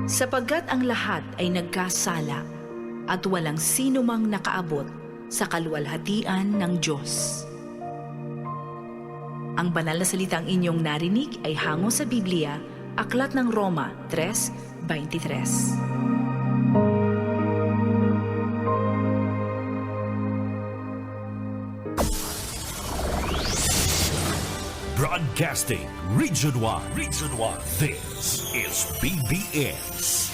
Sapagkat ang lahat ay nagkasala at walang sino mang nakaabot sa kaluwalhatian ng Diyos. Ang banal na salitang inyong narinig ay hango sa Biblia, Aklat ng Roma 3:23. Broadcasting Region 1. This is BBS.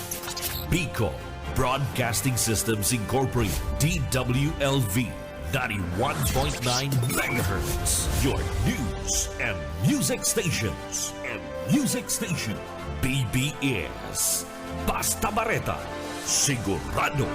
Bicol Broadcasting Systems Incorporated. DWLV 91.9 megahertz. Your news and music stations. BBS. Basta Bareta. Sigurado.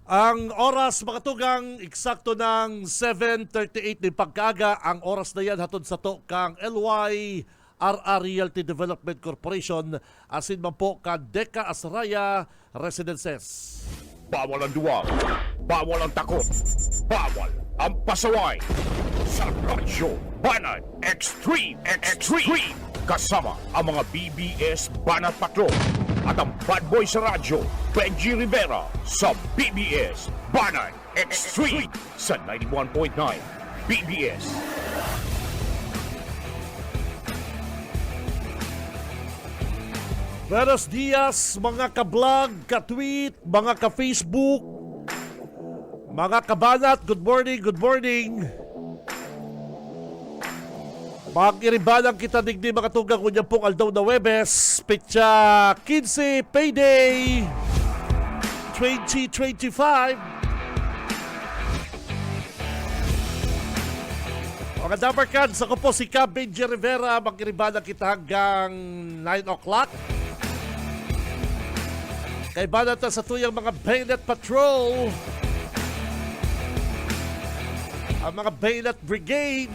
Ang oras mga tugang, eksakto ng 7:38 ng pagkaaga. Ang oras na yan hatod sa to kang LYRR Realty Development Corporation, asin man po ka Deka Asraya Residences. Bawal ang duwag, bawal ang takot, bawal ang pasaway. Sa Radyo Banat Extreme. Kasama ang mga BBS Banat Patrol at ang bad boy sa radyo, Benji Rivera sa BBS Banat Extreme sa 91.9 BBS. Buenos dias mga ka-vlog, ka-tweet, mga ka-Facebook, mga kabanat, good morning. Mag-iribalang kita digdi mga tugang kunya pong aldaw na Webes, petsa 15, payday 2025. Mga dabarkads, ako po si Cab Benji Rivera. Mag-iribalang kita hanggang 9 o'clock. Kay banata sa tuyang mga Bayonet Patrol, ang mga Bayonet Brigade.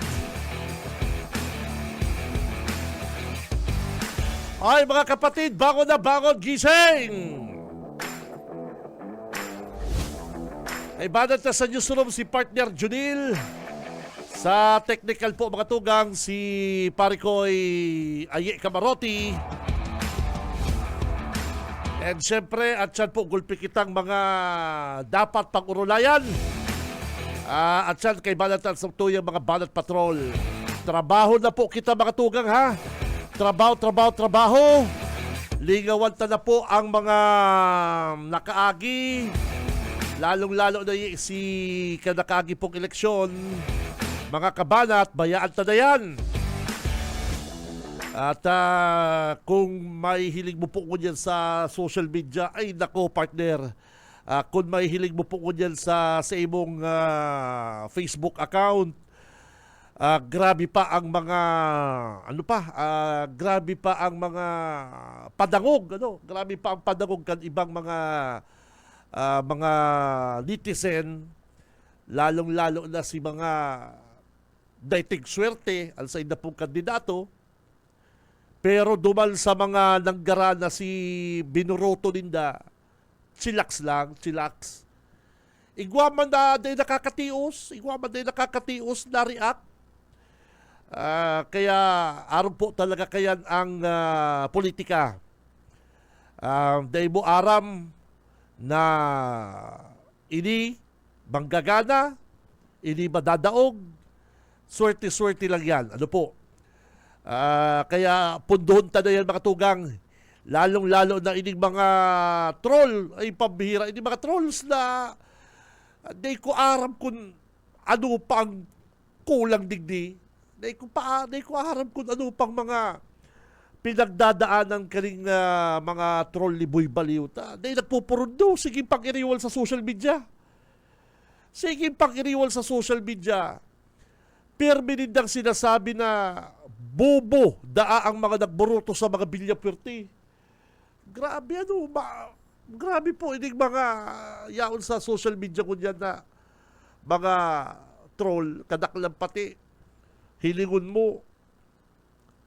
Ay mga kapatid, bangon na bangon, gising! Kay banata sa newsroom si partner Junil. Sa technical po mga tugang si Parikoy Aye Camarotti. And syempre, at yan po, gulpi kitang mga dapat pang-urulayan. At yan, kay Banatan sa tuyang mga Banat Patrol. Trabaho na po kita mga tugang ha. Trabaho. Lingawan na po ang mga nakaagi. Lalong-lalo na si kanakaagi pong eleksyon. Mga kabanat, bayaan na yan. At kung may hilig mo po ko dyan sa social media, ay nako partner, kung may hilig mo po ko dyan sa imong Facebook account, grabe pa ang mga grabe pa ang mga padangog, grabe pa ang padangog kan ibang mga netizen, lalong-lalo na si mga dating swerte al sa ina pong kandidato. Pero dumal sa mga nanggara na si Binuroto ninda, chillax. Igwaman na day nakakatios na react. Kaya aron po talaga kayan ang politika. Day mo aram na ini manggagana, ini madadaog, swerte lang yan. Ano po? Kaya pundoon ta na yan mga tugang, lalong-lalo na ining mga troll ay pambihira. Ining mga trolls na di ko aram kung ano pang kulang digdi. Di ko aram kung ano pang mga pinagdadaanan kaning mga troll ni Boy Baliw. Di nagpupurundo. Sige pang-iriwal sa social media. Perminindang sinasabi na bobo daa ang mga nagboruto sa mga Villaperte. Grabe grabe po ining mga yaon sa social media ko dyan na mga troll, kadaklang pati hilingon mo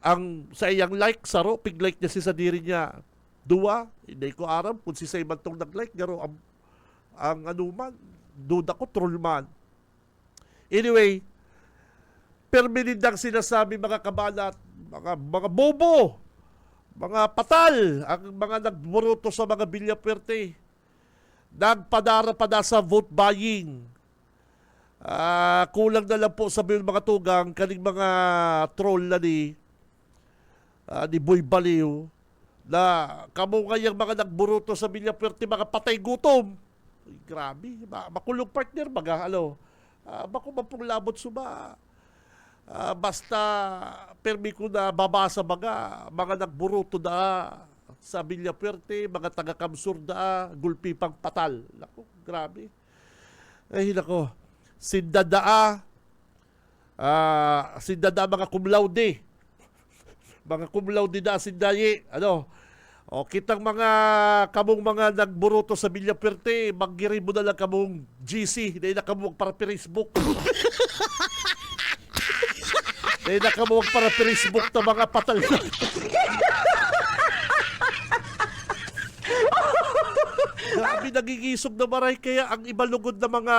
ang sa iyang like, saro, pig-like niya si sa diri niya. Dua, hindi ko aram kung si Sayman tong nag-like, garo ang anuman, duda ko, troll man. Anyway, perminindang sinasabi mga kabanat, mga bobo, Mga patal ang mga nagburuto sa mga Villapuerte. Nagpadara-pada sa vote buying. Kulang na lang po sabi ng mga tugang kaning mga troll na ni Boy Baliw na kamo ngayang mga nagburuto sa Villapuerte mga patay gutom. Ay, grabe. Makulong partner baga bako mapong labot suba. Basta permi ko na babasa mga nagburuto da sa Villapuerte, mga taga-Kamsur da, gulpi pang patal. Nako, grabe. Ay, nako. Sindadaa mga cum laude. Mga cum laude da sindaye. O kitang kamong mga nagburuto sa Villapuerte, maggirin mo na lang kamong GC, dahil na kamong para Facebook. Dahil na kamong para Facebook na mga patal. Grabe, nagigisog na maray, kaya ang ibalugod na mga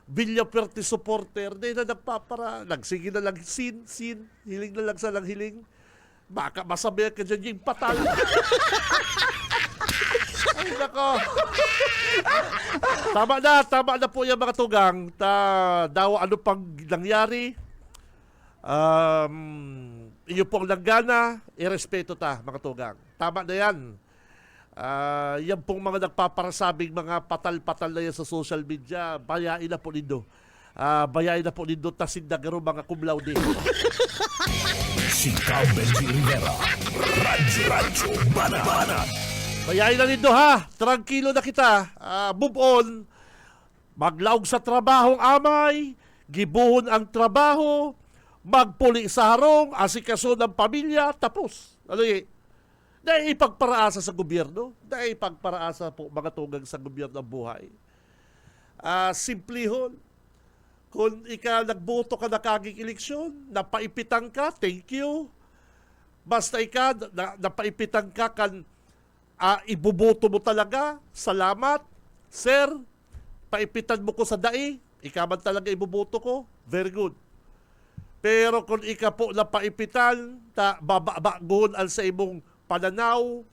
Villapuerte supporter, dahil na nagsige na lang sin, hiling na lang sa lang hiling. Baka masabi ka dyan yung patal. Ay, nako. Tama na po yung mga tugang. Daw ano pang nangyari. Iyo pong langgana, irespeto mga tugang. Tama na yan. Yan pong mga nagpaparasabing mga patal-patal na yan sa social media, bayain na po nindo. Bayain na po nindo tasindagaro mga cum laude. Si Benji Rivera, Radyo Banat. Bayain na nindo ha. Tranquilo na kita. Move on. Maglaog sa trabahong amay. Gibuhon ang trabaho. Magpuli sa harong. Asikaso ng pamilya. Tapos. Dahil ipagparaasa sa gobyerno. Dahil ipagparaasa po mga tugang sa gobyerno ng buhay. Simplihon. Kung nagboto ka na kaging eleksyon, napaipitan ka, thank you. Basta napaipitan ka ibuboto mo talaga, salamat. Sir, paipitan mo ko sa dai, ikaman talaga ibuboto ko, very good. Pero kung po napaipitan, babaguhon al sa imong pananaw,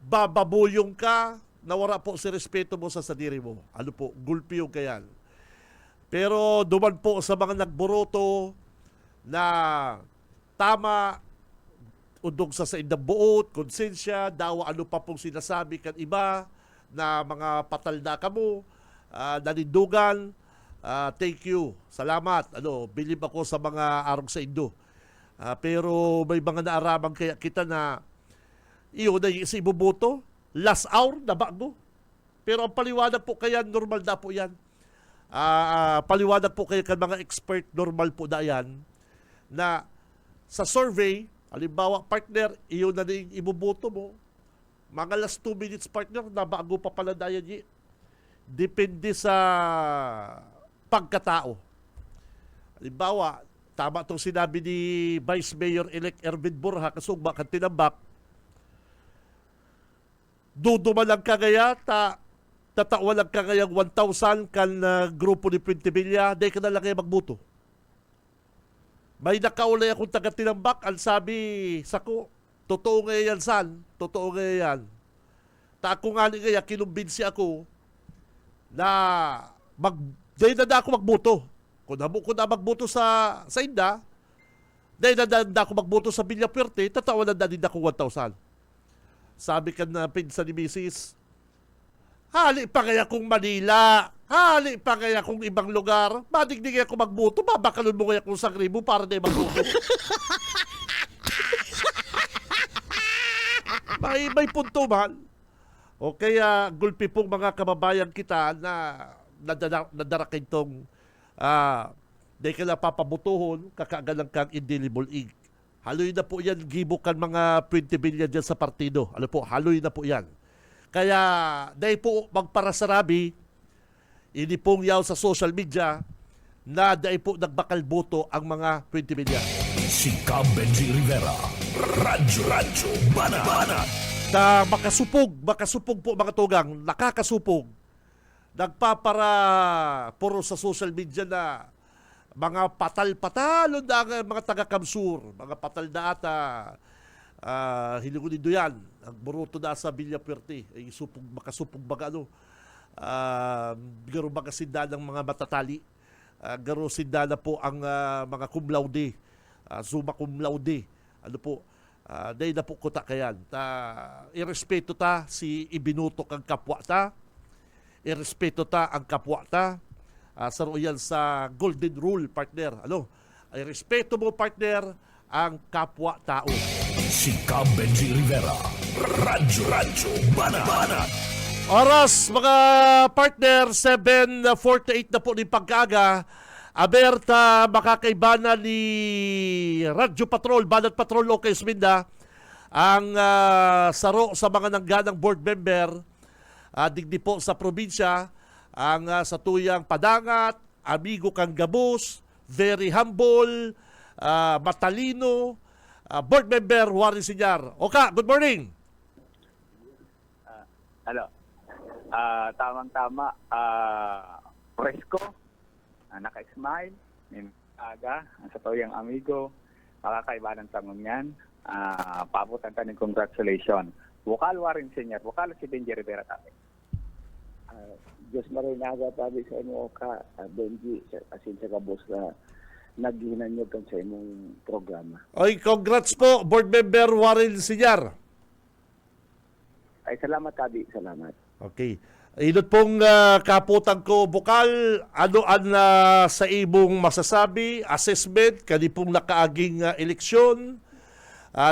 bababuyong ka, nawara po si respeto mo sa sadiri mo. Gulpi yung kayan. Pero duman po sa mga nagburoto na tama, undog sa indang buot, konsensya, dawa ano pa pong sinasabi kan iba na mga patal na kamo, nanindugan, thank you, salamat, bilib ako sa mga arog sa Indo. Pero may mga naaramang kaya kita na iyo na sa ibuboto, last hour na bago. Pero ang paliwanag po kaya normal na po yan. Paliwanag po kayo kan mga expert, normal po na yan, na sa survey, halimbawa partner, iyo na yung ibuboto mo, mga last 2 minutes partner, na bago pa pala na yan. Depende sa pagkatao. Halimbawa, tama itong sinabi ni Vice Mayor-elect Ervin Borja, kasugba kan tinambak, dudumalang kagaya, tatawalag ka ngayang 1,000 kan grupo ni Printibilla, di ka na lang kayo magbuto. May nakaulay akong taga-tinambak, ang sabi sa ko, totoo nga yan, san? Totoo nga yan. Ta ako nga nga, kinumbinsi ako na di na ako magbuto. Kung na magbuto sa Inda, di na ako magbuto sa Villapuerte, tatawalan na din ako 1,000. Sabi ka na pinsan ni Mrs., hali pa kaya kung Manila, hali pa kaya kung ibang lugar, madigdig ako magbuto, babakalon mo kaya kung Sagribo para na magbuto. may punto man. O kaya gulpi pong mga kababayan kita na nadarakin tong di ka na papabutuhon, kakagalang kang indelible ink. Haloy na po yan, gibukan mga 20 billion dyan sa partido. Haloy na po yan. Kaya dahil po magparasarabi, ini pong yaw sa social media na dahil po nagbakal boto ang mga 20 billion. Si Benji Rivera, Radyo Banat. Na makasupog po mga tugang, nakakasupog. Nagpapara puro sa social media na mga patal-patalon na mga taga-Kamsur, mga patal na ata Hilungunin yan. Ang buruto na sa Villapuerte. Ay makasupog baga garo baga sinda ng mga matatali. Garo sinda na po ang mga cum laude. Summa cum laude. Ano po. Dahil na po kuta kayan. Irespeto ta si ibinutok ang kapwa ta. Irespeto ta ang kapwa ta. Saro yan sa golden rule, partner. Ano? Irespeto mo, partner, ang kapwa-tao. Si Cab Benji Rivera. Radyo Banat. Oras, mga partner, 7:48 na po ni pagkaga. Aberta, makakaibana ni Radyo Patrol, Banat Patrol, OK Sminda, ang saro sa mga nangganang board member, digdi po sa probinsya, ang sa tuyang Padangat, amigo kang Gabus, very humble, matalino, board member Warren Sinyar. Oka, good morning. Hello. Tamang-tama. Presko. Naka-smile. Aga. Sa tuyang amigo. Makakaiba ng tangon yan. Pabutan ka ng congratulations. Bukal Warren Sinyar. Bukal si Benji Rivera tayo. Diyos marinaga tabi sa inyo ka, Benji, asin sa kabos na naghinanyog kan sa imong programa. Oy, congrats po, board member Warren Sinyar. Ay, salamat tabi, salamat. Okay. Inot pong kaputan ko, Bukal, ano ang sa imong masasabi, assessment, kani pong nakaaging eleksyon,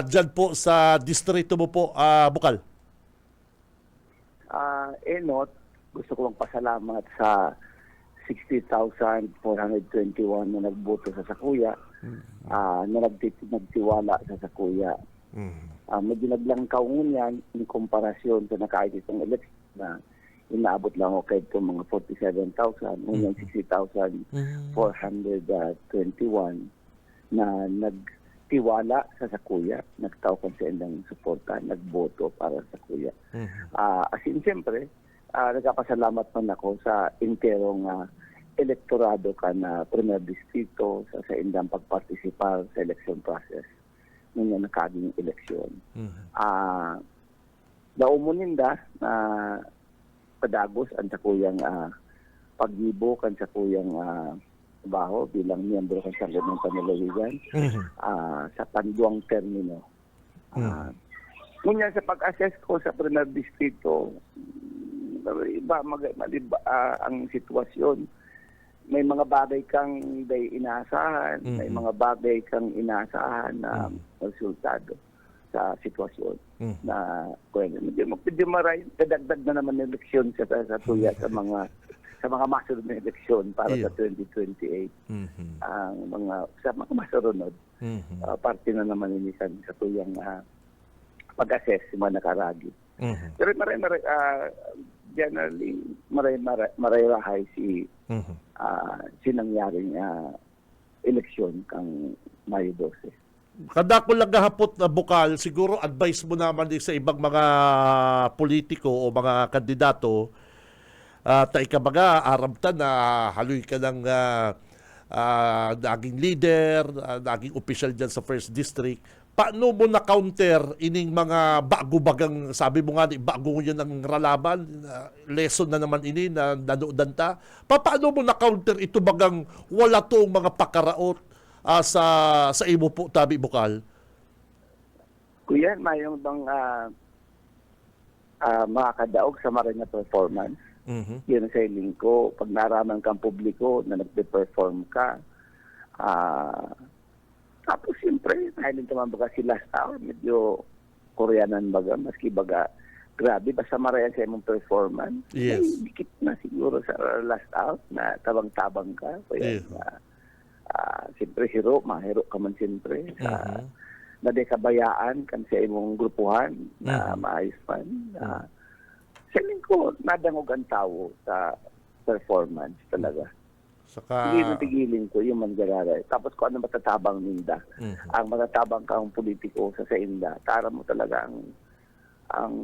dyan po sa distrito mo po, Bukal. Enot, gusto ko lang pasalamat sa 60,421 na nagboto sa Sakuya, na nagtiwala sa Sakuya. Medyo naglangkaw ngunyan in komparasyon sa nakaayos itong election na inaabot lang ako kahit itong mga 47,000, ngunyan 60,421 na nagtiwala sa Sakuya, nagtawag sa ilang suporta, nagboto para sa Sakuya. Asin siyempre, nagkapasalamat man ako sa interong elektorado ka na Premier Distrito sa indang pagpartisipar sa election process ng nakaging eleksyon. Daumuninda na padagos ang sakuyang paggibo kan sakuyang baho bilang miyembro kan sa ng panalawigan sa panduang termino. Ngunyan sa pag-assess ko sa Premier Distrito, iba ang sitwasyon. May mga bagay kang inaasahan, may mga bagay kang inaasahan na resultado sa sitwasyon na medyo maray kadagdag na naman ng eleksyon sa tuya sa mga masunod na eleksyon para sa 2028. Ang sa mga masunod parte na naman inisan sa tuyang pag-assess sa mga nakaragi. Pero generally, maray-rahay si sinangyaring eleksyon kang Mayo 12. Kada ko lang gahapot na Bukal, siguro advice mo naman din sa ibang mga politiko o mga kandidato ta ikabaga aramta na haloy ka ng naging leader, naging official dyan sa 1st District. Paano mo na-counter ining mga bago-bagang, sabi mo nga, bago yan ang ralaban, lesson na naman ini na nanuudan ta. Paano mo na-counter ito bagang wala toong mga pakaraot sa imo po, Tabi Bukal? Kuya, mayroong bang makakadaog sa maray na performance? Yun ang sailing ko. Pag naraman kang publiko na nagpe-perform ka, tapos siyempre, dahil naman baga si last hour, medyo Koreanan baga, maski baga, grabe, basta marayan sa imong performance. Yes. Ay, dikit na siguro sa last out na tabang-tabang ka. Kaya, siyempre, mahiro ka man siyempre. Na di kabayaan kan sa imong grupuhan na maayos man. Saling ko, nadangog ang tao sa performance talaga. Saka, hindi natigilin ko yung manggararay. Tapos kung ano matatabang ninda. Ang matatabang kang politiko sa inda. Tara mo talaga ang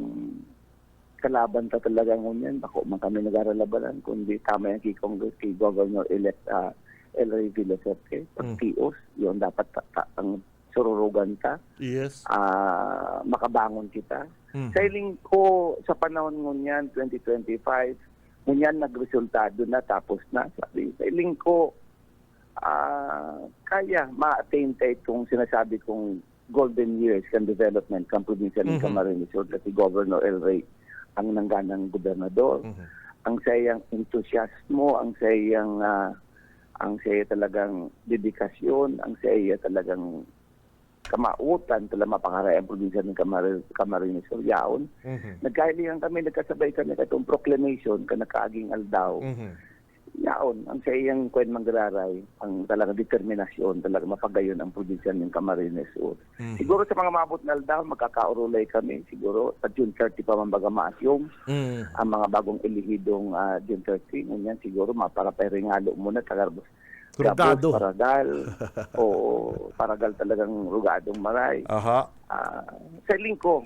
kalaban ta talaga ngunyan. Bako man kami nag-aralabanan. Kundi tama yung kay Governor-elect Elray Villacerque. Pag-tios, yun dapat ang sururugan ka, Yes. makabangon kita. Mhm. Sa iling ko, sa panahon ngunyan, 2025, ngunyan nagresultado na, tapos na. Sabi, sa iling ko, kaya ma-attain tayo itong sinasabi kong golden years kan development kan probinsya ng Camarines Sur at si Governor El Rey ang nangganang gobernador. Ang sayang entusiasmo, ang sayang talagang dedikasyon, ang saya talagang kamautan talaga mapakaray ang probinsya ng Camarines Sur yaon. Nagkahilingan kami, nagkasabay kami itong proclamation ka nakaaging aldaw. Yaon, ang sayang kwen manggararay, ang talaga determinasyon, talaga mapagayon ang probinsya ng Camarines Sur. Siguro sa mga mabot na aldaw, magkakaurulay kami. Siguro sa June 30 pa mambaga maasyong ang mga bagong elihidong June 30. Ngunyan siguro maparapay-ringalo muna, tagarbos. Rugado. Paragal. O paragal talagang rugadong maray. Aha. Sa lingko,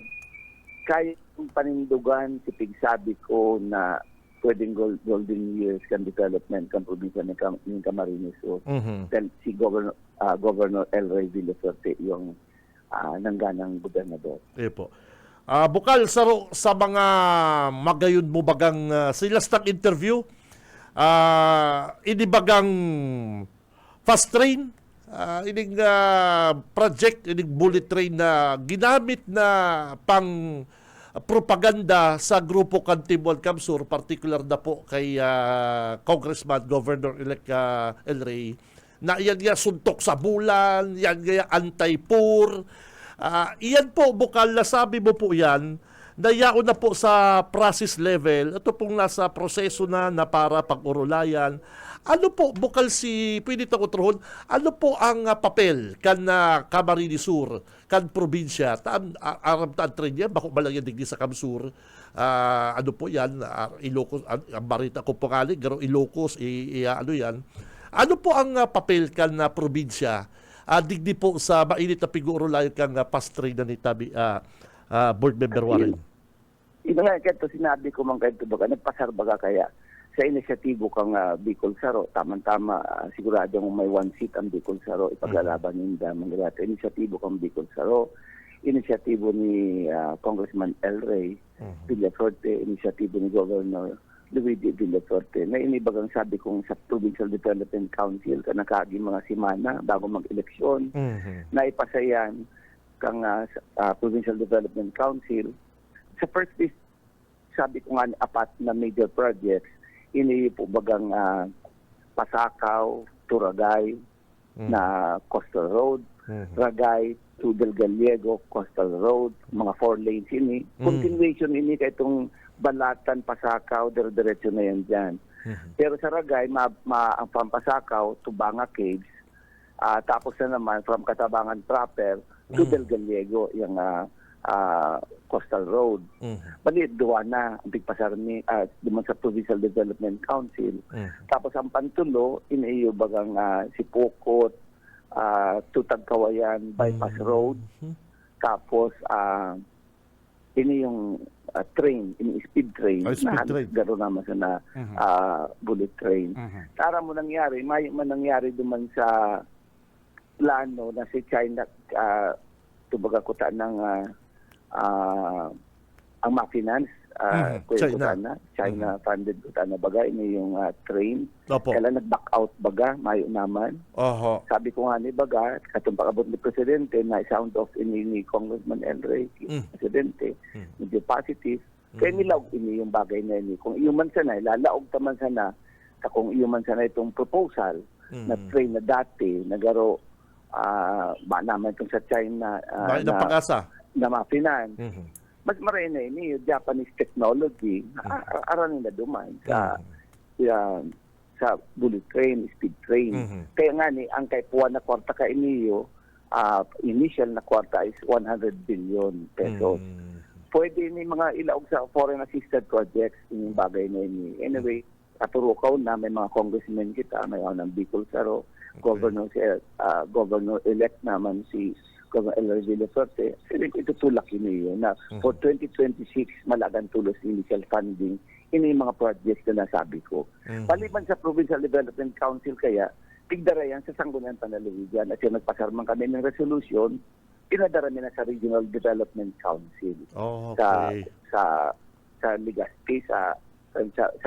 kaya panindugan, sipigsabi ko na pwedeng golden years kan development kan probinsya ng Camarines Sur. Dahil si Governor El Rey Villaferte yung nangganang gobernador. Po. Bukal sa mga magayod mo bagang sila stang interview, ini bagang fast train, ining project, ining bullet train na ginamit na pang propaganda sa grupo Kantibon Kamsur, particular na po kay Congressman Governor-elect El Rey, na iyan nga suntok sa bulan, iyan nga anti-poor. Iyan po, bukal na sabi mo po yan, na yaon na po sa process level, ito pong nasa proseso na para pag-urulayan. Ano po, bukal pwede ito utrohon, ano po ang papel kan Camarines Sur, kan probinsya, aram taan tren yan, bako malang yan digdi sa Kamsur, ano po yan, Ilocos, ang barita ko po kali, garo Ilocos, ano yan. Ano po ang papel kan probinsya, digdi po sa mainit na pig-urulayan kang past train na ni Tabi, Board Member Warren? Ito nga, kaya sinabi ko man kayo baga, nagpasar baga kaya sa inisyatibo kang Bicol Saro, tamang-tama, siguradong may one seat ang Bicol Saro, ipaglalaban ninda mangyari. Inisyatibo kang Bicol Saro, inisyatibo ni Congressman El Rey Villaferte, inisyatibo ni Governor Luigi Villaferte, na inibagang sabi kong sa Provincial Development Council, ka nakagi mga simana bago mag-eleksyon, na ipasayan kang Provincial Development Council. Sa first list, sabi ko nga apat na major projects, ini po bagang Pasakaw to Ragay na Coastal Road, Ragay to Del Gallego Coastal Road, mga 4 lanes ini. Continuation ini kay itong Balatan, Pasakaw, diretso na yan dyan. Pero sa Ragay, ang from Pasakaw to Banga Caves, tapos na naman from Katabangan proper to Del Gallego, yung Coastal Road. Bali, duwa na ang pigpasar ni duman sa Provincial Development Council. Tapos ang Pantulo, iniiyo bagang si Pukot, Tutagkawayan, Bypass Road. Tapos, ini yung train, ini speed train. Speed train. Garo naman sa na bullet train. Para mo nangyari, may man nangyari duman sa plano na si China, tubaga kuta ng ang ma-finance, China funded kuta na baga, ini yung train. Opo. Kailan nag-back out baga, mayo naman. Sabi ko nga ni baga, katong pag-abot ni Presidente, na sound off ini ni Congressman El Rey, Presidente, medyo positive. Kaya nilaog ini yung bagay na ini. Kung iuman sana, lalaog taman sana, kung iuman sana itong proposal na train na dati, nagaro, ba naman itong sa China, na pag-asa na ma-finance. Mas maray na ini yung Japanese technology, araw nila duman sa bullet train, speed train. Kaya nga ni, ang kay puwan na kwarta ka iniyo, initial na kwarta is 100 billion pesos. Pwede ni mga ilaog sa foreign assisted projects, yung bagay na ini. Anyway, katurukaw na may mga congressmen kita, may ng Bicol Saro, Governor-elect naman si Governor El Rey Villaferte, itutulak ini na for 2026 malagang tulos initial funding ini mga projects na nasabi ko. Paliban sa Provincial Development Council kaya, tigdara yan sa Sangguniang Panlalawigan. At yung nagpasarman kami ng resolution, pinadara na sa Regional Development Council. Okay. Sa Legazpi, sa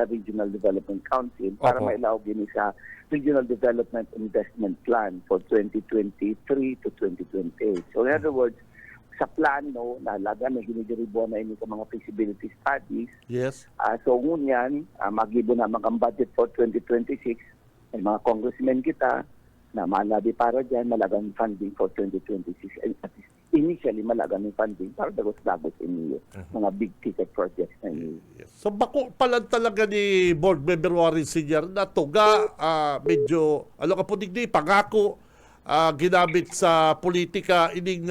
Regional Development Council para Opo. mailawag din sa Regional Development Investment Plan for 2023 to 2028. So in other words, sa plano na laga na ginigiribuan na ini sa mga feasibility studies. Yes. So ngunyan, magibo na ang budget for 2026. May mga congressmen kita na malabi para dyan, malagang funding for 2026. And at least initially, malagang funding para dagos-dagos iniyo. Mga big ticket projects na iniyo. So bako pala talaga ni Board Member Warren Sr. na tuga, medyo, ka po digdi, pangako, ginamit sa politika, ining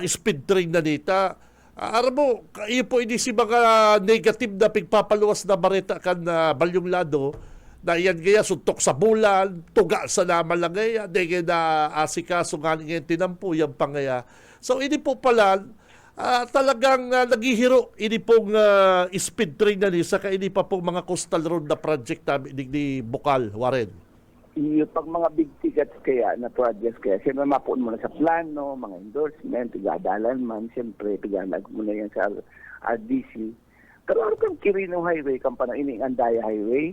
speed train na nita. Aram mo, iyo po ini si mga negative na pigpapaluwas na bareta kan balyong lado, na yan gaya suntok sa bulan, tuga sa naman lang gaya, di gaya na asikaso nga ngayon tinampu yung pangaya. So ini po pala, talagang naghihiro ini pong speed train na ni, saka ini pa pong mga coastal road na project ni Bukal, Warren. Yung pag mga big tickets kaya na projects kaya, siyempre mapuon mo na sa plano, mga endorsement, pigadalan man, siyempre pigalag mo na yan sa RDC. Pero ano kang Quirino Highway, kang panaining Andaya Highway,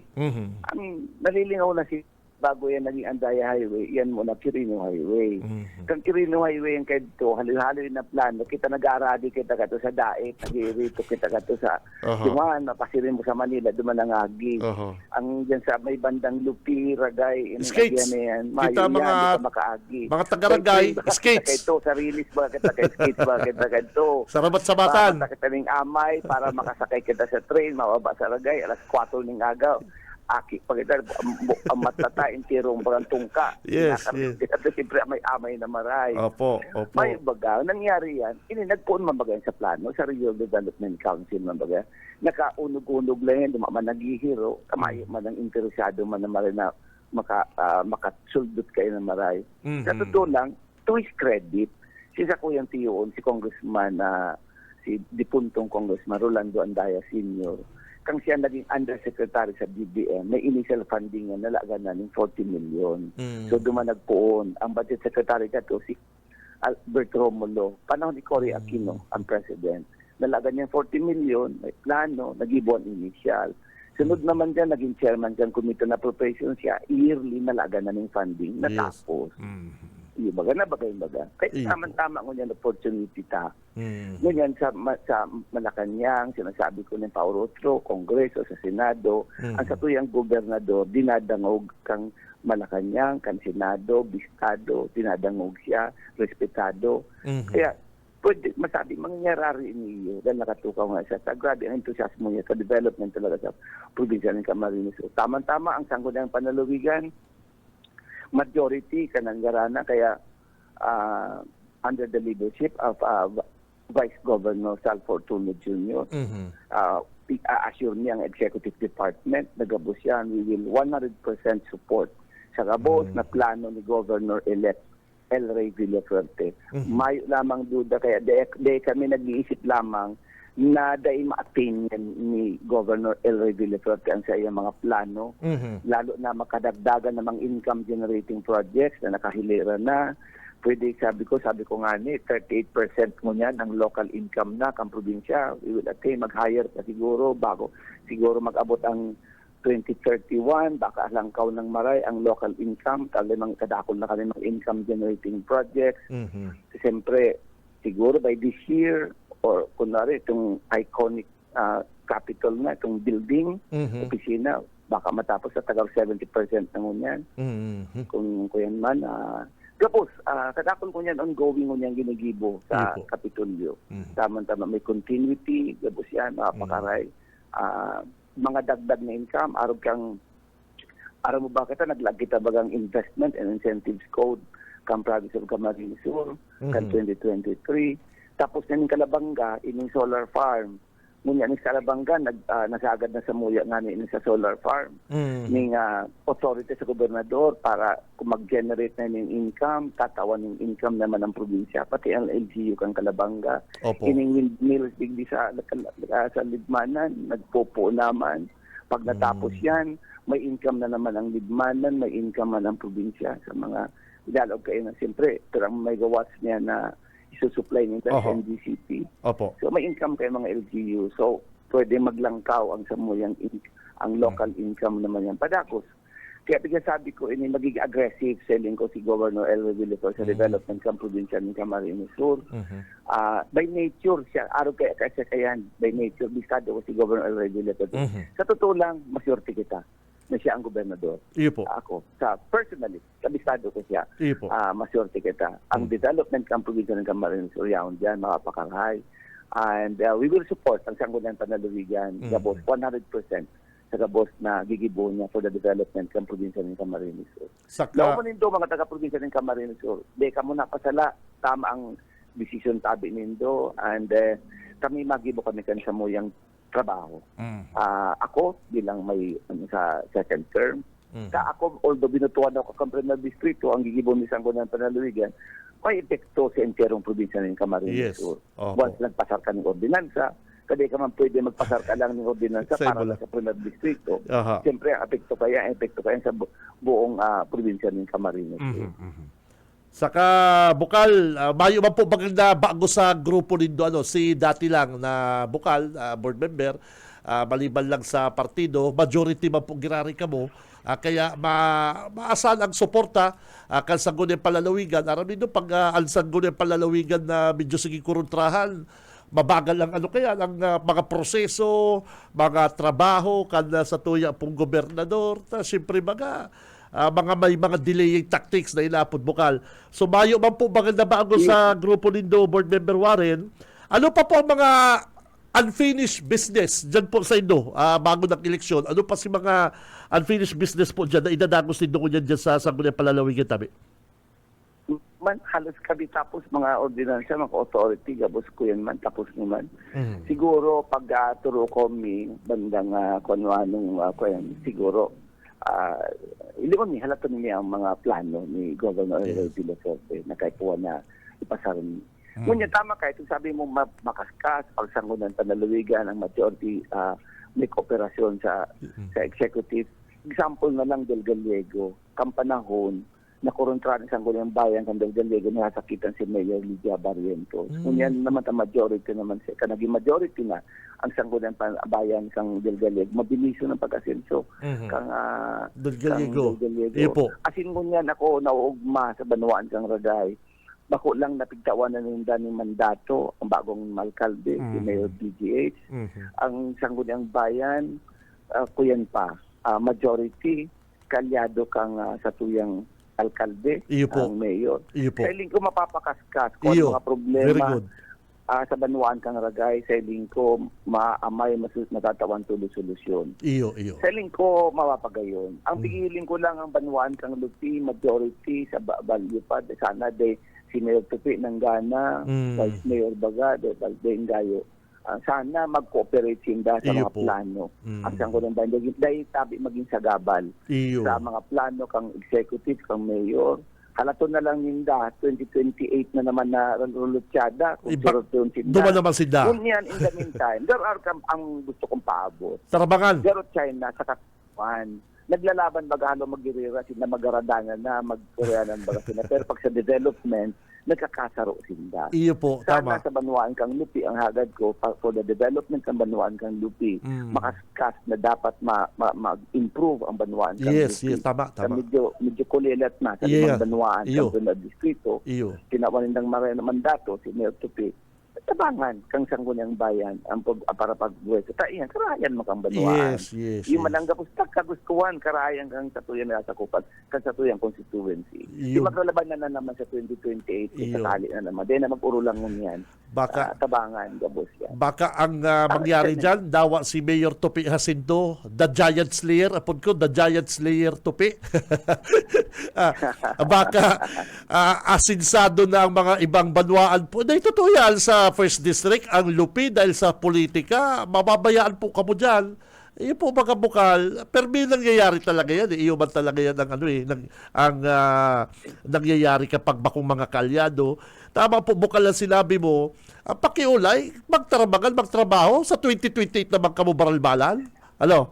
ang nalilinaw na bago yan naging Andaya Highway, yan muna Quirino Highway. Kang Quirino Highway yung kayo dito, halo-halo na plano, kita nag-aaradi kita kato sa Daet, nag-iirito kita kato sa Duman, napasirin mo sa Manila, Duman ang Agi. Ang dyan sa may bandang Lupi, Ragay, Skates. yan, Kita Mayo mga- yan, makaagi. mga taga-Ragay, skates. Ito, sa release ba kita kay skates ba kita kato. Sa Rabat-Sabatan. Para kita ng amay, para makasakay kita sa train, mababa sa Ragay, alas 4 ng agaw. Aki, pagkita, ang matata, intirong barantong ka. Yes, yes. At siyempre may amay na maray. Opo. May baga, nangyari yan, nagpuon mabagay sa plano, sa Regional Development Council mabaga, nakaunog-unog lang yan, dumaman naghihiro, kamayo man ang interesado man na maray na makasuldot kayo ng maray. Sa totoo lang, to his credit, si sa kuyang tiyoon, si Congressman, si Dipuntong Congressman Rolando Andaya Sr., kang siya naging undersecretary sa BBM, may initial funding nga nalagan na ng 40 million. So dumanagpoon. Ang budget secretary ka to, si Albert Romulo, panahon ni Cory Aquino, ang president. Nalagan niya 40 million, may plano, nag-ibuan initial. Sunod naman dyan, naging chairman dyan, Committee on Appropriation siya, yearly nalagan na ng funding, natapos. Iyo baga na baga. Kaya tama-tama ko niyan opportunity ta. Ngunyan sa Malacanang, sinasabi ko ng Paurotro, Kongreso, sa Senado, ang sa tuyang gobernador, dinadangog kang Malacanang, kang Senado, Bistado, dinadangog siya, respetado. Kaya pwede masabi mangyayari niyo dahil nakatukaw nga siya. Grabe ang entusiasmo niya sa development talaga sa probinsya ng Camarines. So, tama-tama ang Sangguniang Panlalawigan, majority kananggarana kaya under the leadership of Vice Governor Sal Fortuno Jr. Assure niya ang Executive Department, nagabos yan, we will 100% support sa gabos na plano ni Governor-elect El Rey Villafuerte. May lamang duda kaya de kami nag-iisip lamang na dahil ma-attain ni Governor El Rey Villafuerte ang sa iyang mga plano, lalo na makadagdagan ng mga income generating projects na nakahilera na. Pwede, sabi ko nga ni, 38% mo niyan ang local income na kang probinsya. We will attain, mag-hire pa siguro, bago siguro mag-abot ang 2031, baka langkaw ng maray ang local income, kalimang kadakol na kami ng income generating projects. Siyempre, siguro by this year, or kunwari itong iconic capital na, itong building, opisina, baka matapos sa tagal 70% ng unyan. Kung yan man, tapos, kadakol ko yan, ongoing ko yan ginigibo sa Kapitolyo. Tama-tama, may continuity, gabos yan, napakaray. Mga dagdag na income, araw mo ba kita, naglag kita bagang investment and incentives code, kang province of Camarines Sur, kan 2023. Tapos na ng Calabanga, ining solar farm. Ngunyan ni Calabanga, nasagad na sa muya nga ni sa solar farm. Ning authority sa gobernador para kung mag-generate na ng income, tatawan ng income naman ng probinsya, pati ang LGU kang Calabanga. Ining windmills digdi sa Lidmanan, nagpopo naman. Pag natapos yan, may income na naman ang Libmanan, may income man ang probinsya sa mga dialog kayo na siyempre, pero ang megawatts niya na isusupply nito sa Oho. NGCP. Opo. So may income kayo mga LGU. So pwede maglangkaw ang samuyang ang local income naman yan padakos. Kaya sabi ko, ini magiging aggressive selling ko si Governor El Revillator sa development ng probinsya ng Camarines Sur. By nature, siya, araw kaya kayan, by nature, biskado ko si Governor El Revillator. Sa totoo lang, masyorte kita na siya ang gobernador. Iyo po. Ako, personally, kabisado ko siya. Iyo po. Masyorte kita. Ang development ng probinsya ng Camarines Sur, yaon dyan, makapakaray. And we will support ang Sangguniang Panlalawigan, Gabos, 100%. Sa Gabos na gigibo niya for the development ng probinsya ng Camarines Sur. Lawa mo nindo mga taga-probinsya ng Camarines Sur. Di ka muna pasala, tama ang decision tabi nindo and kami magibo kami kan sa muyang trabaho. Ako bilang may sa second term, ako although binutuan ako sa Kampinas Distrito, ang gigibo ni Sangguniang Panlalawigan, may epekto sa enterong probinsya ng Camarines Yes. Sur. Opo. Once nagpasar ka ng ordinansa, kasi ka man pwede magpasar ka lang ng ordinansa Sa para Ebola. sa Kampinas Distrito. Aha. Siyempre, ang epekto kaya sa buong probinsya ng Camarines Sur. Saka Bukal, mayo man po baganda bago sa grupo nindo si dati lang na Bukal, board member, maliban lang sa partido, majority man po girari ka mo. Kaya maasahan ang suporta kan Sangguniang Panlalawigan. Aram nindo pag ang Sangguniang Panlalawigan na medyo sige kuruntrahan, mabagal ang ang mga proseso, mga trabaho kan sa tuya pong gobernador. Siyempre mga may mga delaying tactics na inapod Bukal. So mayo man po maganda bago sa grupo nindo, Board Member Warren. Ano pa po ang mga unfinished business dyan po sa Indo bago ng eleksyon? Ano pa si mga unfinished business po dyan na idadagos nindo ko dyan sa Sangguniang Panlalawigan tabi? Halos kami tapos mga ordinansya, mga authority, gabos ko yan man, tapos naman. Siguro pag turo ko bandang siguro ilimon ni halato niya ang mga plano ni Governor Eloy Villasorte na kahit po na ipasarin. Ngunit tama kahit sabi mo makaskas pag Sangguniang Panlalawigan ang majority may kooperasyon sa executive. Example na lang Del Gallego, kampanahon na kuruntra ng Sangguniang Bayan kang Del Gallego na nasakitan si Mayor Lydia Barrientos. Ngunyan naman ang majority naman siya. Kanaging majority na ang Sangguniang Bayan kang Del Gallego. Mabiliso ng pag-asenso kang Del Gallego. Iyo po. Asin ngunyan ako nauugma sa Banuan kang Ragay. Bako lang napigtawan na ng daning mandato ang bagong alkalde, si Mayor BGH. Ang Sangguniang Bayan, kuyan pa, majority, kalyado kang sa tuyang alkalde, Iyo po. ang mayor. Iyo po. Sa iling ko mapapakaskas kung Iyo. mga Very problema good. sa Banuan kang Ragay, sa iling ko maamay matatawan tuloy solusyon. Iyo. Sa iling ko mapapagayon. Ang pigiling ko lang ang Banuan kang Lupi, majority sa value pa. Sana de si Mayor Tupi ng Gana, Vice Mayor Baga, de Ingayo. Sana mag-cooperate sila sa Iyo mga po. plano. Ang Sangguniang Bayan, dahil tabi maging sagabal Iyo. sa mga plano kang executive, kang mayor. Halato na lang ninda, 2028 na naman na rulutsada. Kung surutun sinda. Duman naman sinda. Kung yan, in the meantime, there are ang gusto kong paabot. Tarabangan. Pero China sa Katuan, naglalaban baga halo magirira sila magaradangan na magkoreanan baga sila. Pero pag sa development, nagkakasaro sila. Iyo po. Sana Tama. sa Banuan kang Lupi, ang hagad ko for the development ng Banuan kang Lupi, makaskas na dapat mag-improve ang Banuan kang Yes. Lupi. Yes. Tama. Sa Tama. medyo kulilat na sa Yeah. limang Banuan Iyo. kang Distrito, Iyo. kinawanin ng mandato si Mayor Tupi. Tabangan kang Sangguniang Bayan ang para pag-buwes. Taiyan, karayan mo kang Banuan. Yes. Yung malanggapos kagustuhan, karayan kang satuyan na sakupan, kang satuyang constituency. Iyo. Yung maglalaban na naman sa 2028, Iyo. kasali na naman. Dahil na mag-uro lang mo yan. Baka Tabangan, gabos yan. Baka ang mangyari dyan, dawa si Mayor Tupi Jacinto, the Giant Slayer, apod ko, the Giant Slayer Tupi. Baka asinsado na ang mga ibang banwaan po. Na totoo yan sa First District, ang Lupi dahil sa politika, mababayaan po kamo dyan. Iyo po mga Bukal, pero may nangyayari talaga yan. Iyo man talaga yan ang nangyayari kapag bakong mga kalyado. Tama po Bukal ang sinabi mo, pakiulay, magtrabaho sa 2028 naman kamo baralbalan. Ano?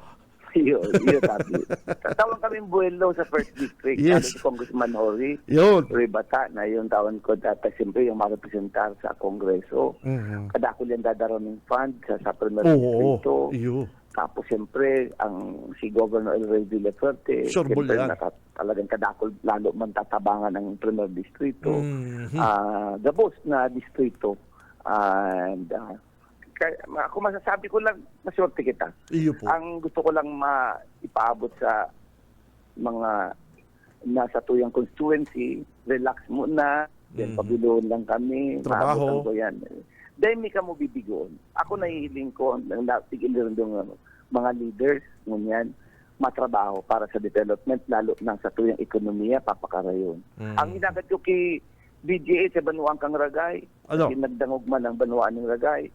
Yun sabi. Tawag kami buwelo sa first district. Yes. Si Congressman Hori. Yun. Bata na yung tawag ko data siyempre yung marepresentar sa Kongreso. Mhm. Kadako yan dadaraming fund sa premier Oo. distrito. Iyo. Tapos siyempre si Governor El Rey Villaferte. Sure, siyempre, yan. talagang kadako lalo man tatabangan ng premier distrito. Mhm. Gabos na distrito. And kung masasabi ko lang, maswerte kita. Iyo po. Ang gusto ko lang ipaabot sa mga nasa tuyang constituency, relax muna, then pabiloon lang kami, Trabaho. maabutan ko yan. Dahil may kamo bibigoon. Ako nahihiling ko, natigil rin yung mga leaders, ngunyan, matrabaho para sa development, lalo na sa tuyang ekonomiya, papakarayon. Ang inagad ko kay BGA sa Banuang Kang Ragay, Ano? nagdangog man ang Banuan ng Ragay,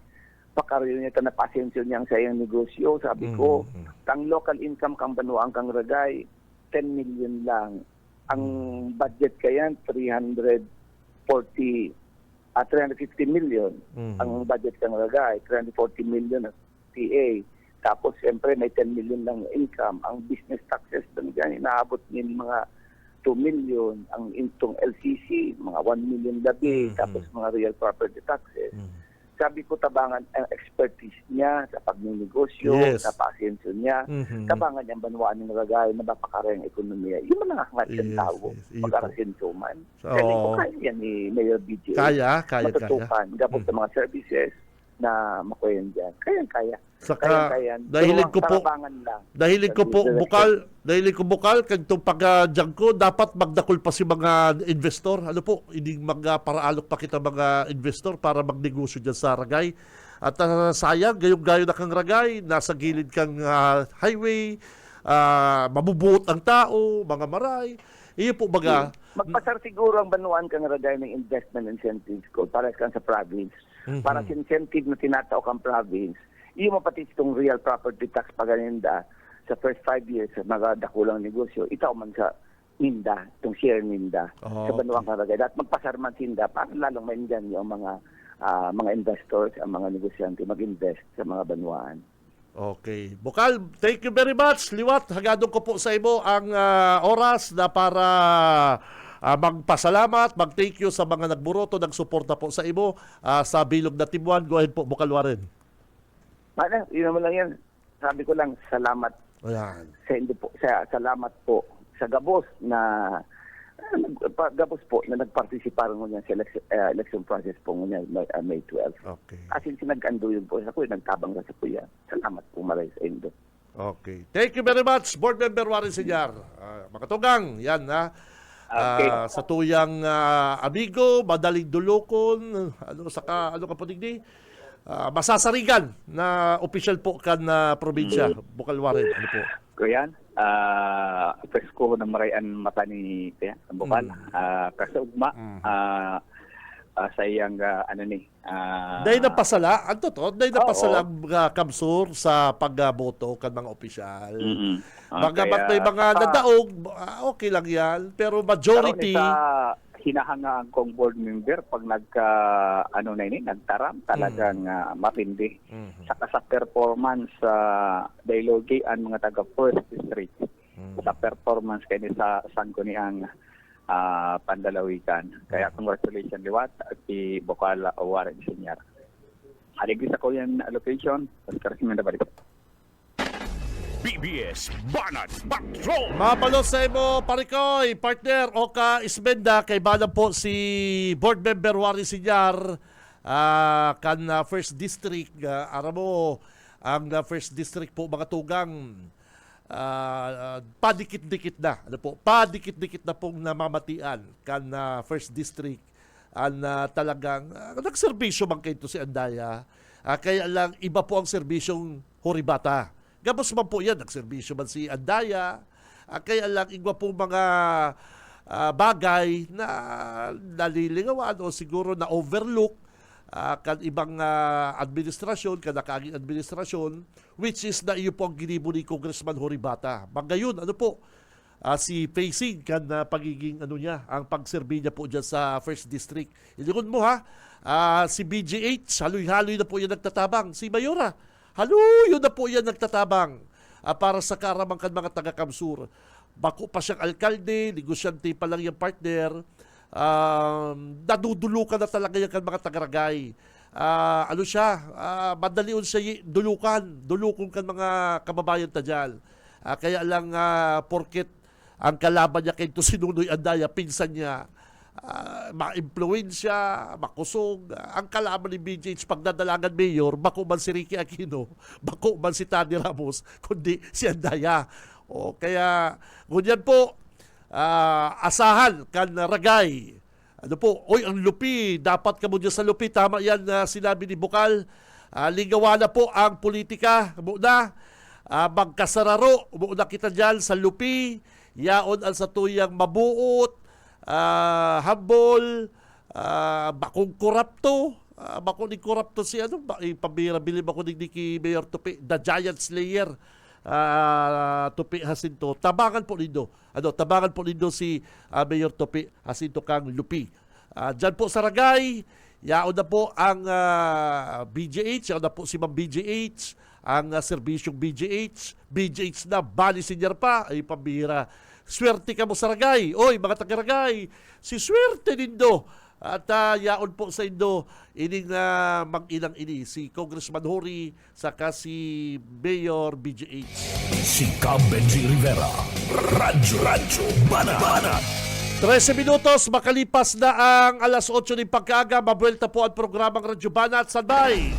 pakarayon niya na pasensyon niyang sa iyang negosyo. Sabi ko, ang local income kang Banuang Kang Ragay, 10 million lang. Ang budget kayan, 350 million. Ang budget kang Ragay, 340 million ang PA. Tapos, siyempre, may 10 million lang income. Ang business taxes doon dyan, inaabot ng mga 2 million. Ang intong LCC, mga 1 million labi. Tapos, mga real property taxes. Sabi ko, tabangan ang expertise niya sa pagninegosyo, Yes. sa pasensyon niya. Tabangan niya ang banwaan ng Ragay na mapakarang ekonomiya. Yung mga hangat ng Yes, tao, yes. Iyo mag-arasinso man. So, Galing ko kaya yan ni Mayor BJ. Kaya. Matutukan, gabot sa mga services na makuyan dyan. Kaya. Saka, Kaya. dahilig ko po, Tabangan lang. dahilig ko po, bukal, kag itong pag-junk ko, dapat magdakol pa si mga investor. Ano po, hindi magparaalok pa kita mga investor para magnegosyo dyan sa Ragay. At sayang, gayong-gayo na kang Ragay, nasa gilid kang highway, mabubuot ang tao, mga maray. Iyo po baga. Magpasar siguro ang Banuan Kang Ragay ng investment incentives ko para sa province. Para sa incentive na tinataok ang province, yung mapati itong real property tax paganinda sa first 5 years sa mga dakulang negosyo, itaw man sa Minda, itong share Minda sa Banuang Kang Ragay. At magpasarman sinda para lalong maingan yung mga investors, ang mga negosyante mag-invest sa mga Banuan. Okay. Bukal, thank you very much. Liwat, hagadong ko po sa imo ang oras na para magpasalamat, mag-thank you sa mga nagburoto, nagsuporta po sa imo sa Bilog na Tibuan. Go ahead po, Bukal Warren. Yun naman lang yan. Sabi ko lang, salamat Ayan. sa inyo po, salamat po sa Gabos na nagpartisipar ngunyan sa election process po ngunyan May 12. Okay. Asin sinag-ando yun po sa kuya, nagtabang na sa kuya. Salamat po maray sa inyo. Okay. Thank you very much, Board Member Warren Senyar. Makatugang, yan ha. Okay. Sa tuyang amigo, madaling dulokon, ano ka po digdi? Masasarigan na official po kan na probinsya, Bukal Warren. Ano po? Kuyan, presko na marayan mata ni Kuya, sa Bukal. Kasaugma, sa iyang, Dahil napasala, ang totoo, dahil napasala ang kamsur sa pagboto kan mga opisyal. Bagamat may mga nadaog, okay lang yan. Pero majority... Hinahanga kong board member pag nagtaram talagang matindi. Saka sa performance sa dialogue ang mga taga First District. Sa performance kay sa sangguniang Pandalawigan. Kaya congratulations Liwat at si Bukal Warren Senior. Haligis ako yung allocation. Oscar Simenda Barito. BBS Banat Patrol! Mapalo sa imo, parikoy, partner, Oka Isbenda, kay balang po si Board Member Warren Senyar, First District, aramo, ang First District po, mga tugang, padikit-dikit na, padikit-dikit na pong namamatian, kan First District, talagang, nagserbisyo man kayo si Andaya, kaya lang, iba po ang serbisyong Horibata. Gabos man po yan, nagserbisyo man si Andaya, kaya lang igwa po mga bagay na nalilingawan o siguro na overlook kan ibang administrasyon, kan nakaaging administrasyon, which is na iyo po ang ginibo ni Congressman Horibata. Magayon, si facing kan pagiging niya, ang pagserbi niya po dyan sa First District. Ilingon mo ha, si BGH, haloy-haloy na po yan nagtatabang. Si Mayora, haluyo na po yan nagtatabang. para sa karamang kan mga taga-Kamsur. Bako pa siyang alkalde, negosyante pa lang yung partner, nadudulukan na talaga yung kan mga taga-Ragay. Ano siya, madalion siya dulukon kan mga kababayan ta dyan. Kaya lang porket ang kalaban niya kay Sinunoy Andaya, pinsan niya, ma-impluensya, makusog. Ang kalaban ni BJH pagdadalagan mayor, bako man si Ricky Aquino, bako man si Tani Ramos, kundi si Andaya. Kaya, ngunyan po, asahan kan Ragay. Ano po, ang lupi, dapat ka mo dyan sa lupi. Tama yan na sinabi ni Bukal. Ligawa na po ang politika. Muna, magkasararo. Muna kita dyan sa lupi. Yaon ang sa tuyang mabuot, hambol, bakong korapto. Bako ni korapto si pabira-bilib ako ni Mayor Tupi, the Giant Slayer. Tupi Jacinto, tabangan po nindo si Mayor Tupi Jacinto kang lupi. Diyan po sa Ragay, yaon na po ang BGH, yaon na po si Ma'am BGH, ang serbisyong BGH na bali senior pa, ay pambira. Swerte ka mo sa Ragay. Mga taga-Ragay, si swerte nindo. At yaon po sa Indo, ining mag-inang ini, si Congressman Hori, saka si Mayor BGH. Si Cab Benji Rivera, Radyo Banat. 13 minutos, makalipas na ang alas 8 ng pagkaaga, mabuelta po ang programang Radyo Banat. Sabay!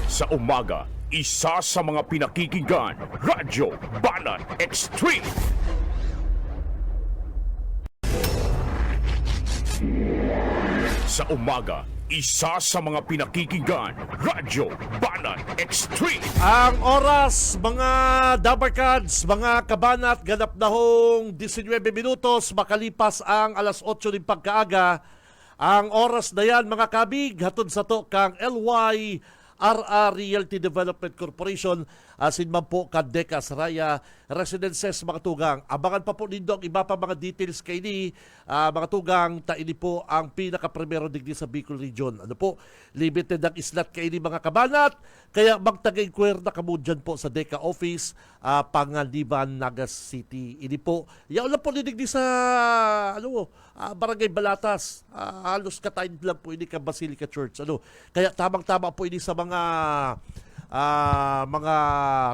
Sa umaga, isa sa mga pinakikinggan, Radyo Banat Extreme. Sa umaga, isa sa mga pinakikinggan, Radyo Banat Extreme. Ang oras, mga Dabarkads, mga kabanat, ganap na hong 19 minutos, makalipas ang alas 8 ng pagkaaga. Ang oras na yan, mga kabig, hatod sa to kang LYRR Realty Development Corporation, asin man po Dekas Raya Residences, mga tugang. Abangan pa po nindo ang iba pa mga details kay ni mga tugang, taini po ang pinaka-primero digdi sa Bicol Region. Ano po, limited ang islat kay ni mga kabanat, kaya magtag-inquire na kamo dyan po sa DECA office, Panganiban, Nagas City. Ini po, yaon lang po digdi sa Barangay Balatas. Halos katayin lang po ini ka Basilica Church. Kaya tamang-tama po ini sa mga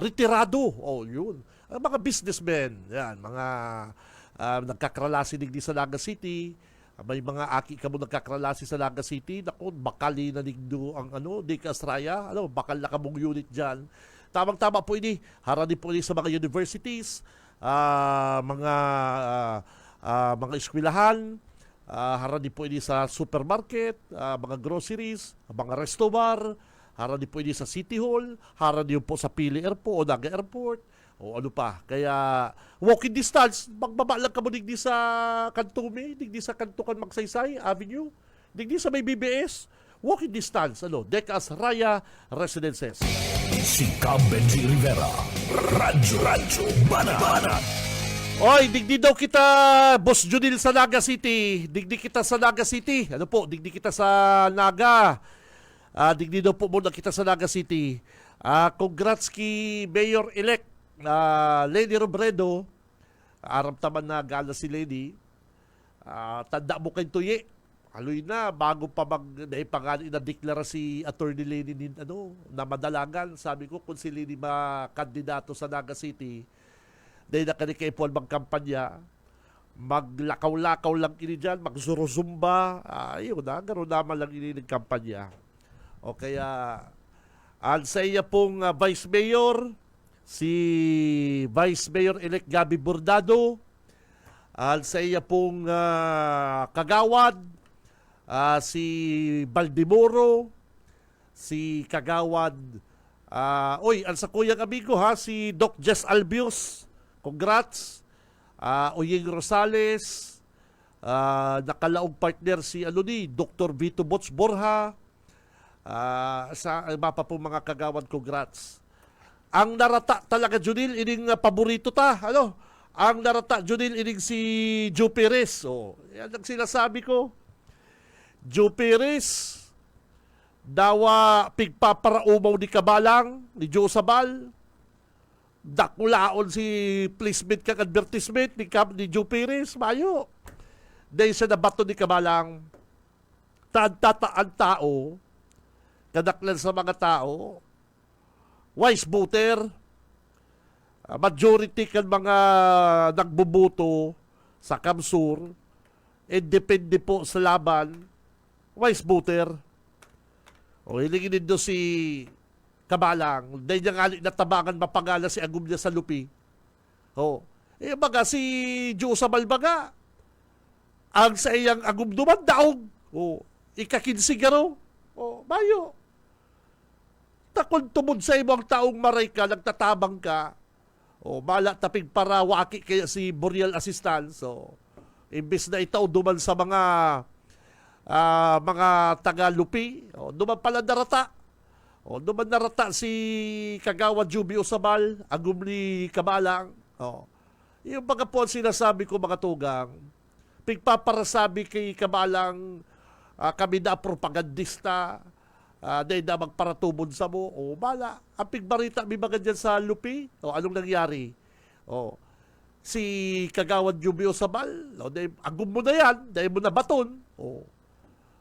retirado. Yun. Mga businessmen, yan, mga nagkakralasi digdi sa Nagas City. May mga aki kamo nagkakralasi sa Nagas City. Naku, bakali na digdo ang Dekas Raya. Bakal na kamong unit dyan. Tamang-tama po ini. Harani po ini sa mga universities, mga eskwelahan, harani po ini sa supermarket, mga groceries, mga resto bar, harani po ini sa City Hall, harani po sa Pili Airport o Naga Airport, o ano pa. Kaya walking distance, magbaba lang ka mo digdi sa Kantume, digdi sa Kantukan Magsaysay Avenue, digdi sa may BBS, walking distance, Dekas Raya Residences. Si Cab Benji Rivera, Radyo Banat. Digdi daw kita, Boss Junil sa Naga City. Digdi kita sa Naga City. Digdi kita sa Naga. Digdi daw po muna kita sa Naga City. Congrats kay Mayor-elect Lady Robredo. Aramtaman na gala si Lady. Tanda mo kay Tuye. Aloy na, bago pa na-deklara si Attorney Lady na madalagan. Sabi ko, kung si Lady makandidato sa Naga City, dahil nakanikipon magkampanya, maglakaw-lakaw lang ini dyan, magzuruzumba, gano'n naman lang ini ng kampanya. Kaya, ang sa iya pong Vice Mayor, si Vice Mayor-elect Gabi Bordado, ang sa iya pong kagawad, si Baldimoro, si kagawad, ang sa kuyang amigo si Doc Jess Albios, congrats. Oyeng Rosales, nakalaong partner si Dr. Vito Bots Borja, sa iba pa po mga kagawad, congrats. Ang narata talaga, Junil, ining paborito ta, ang narata, Junil, ining si Joe Perez. Yan ang sinasabi ko. Joe Perez, dawa pigpaparaumaw ni Kabalang, ni Joe Sabal, dakulaon si placement kang advertisement ni Joe Perez, mayo. Dahil sa nabato ni Kabalang, tataan tao, kadaklan sa mga tao, wise voter, majority kan mga nagbubuto sa Kamsur, depende po sa laban, wise voter. O hilingin din doon si Kabalang, dahil niya nga natabangan mapangala si Agum niya sa lupi. O, baga si Joe Sabal baga, ang sa iyang Agum dumandaog. O, ikakinsigaro. O, bayo. Takon tumod sa ibang taong maray ka, nagtatabang ka, o bala tapig para waki kaya si Boreal Assistance. So, imbis na itaw duman sa mga Tagalupi, o duman pala narata. O duman narata si Kagawad Jubio Sabal, Agum ni Kabalang. O, yung mga po sinasabi ko mga tugang, pigpaparasabi kay Kabalang, kami na propagandista, dahil na magparatubon sa mo, o bala, ang pigbarita, may mga dyan sa lupi, o anong nangyari? O, si Kagawad Jubio Sabal, o, dahil, agum mo na yan, dahil mo na baton, o,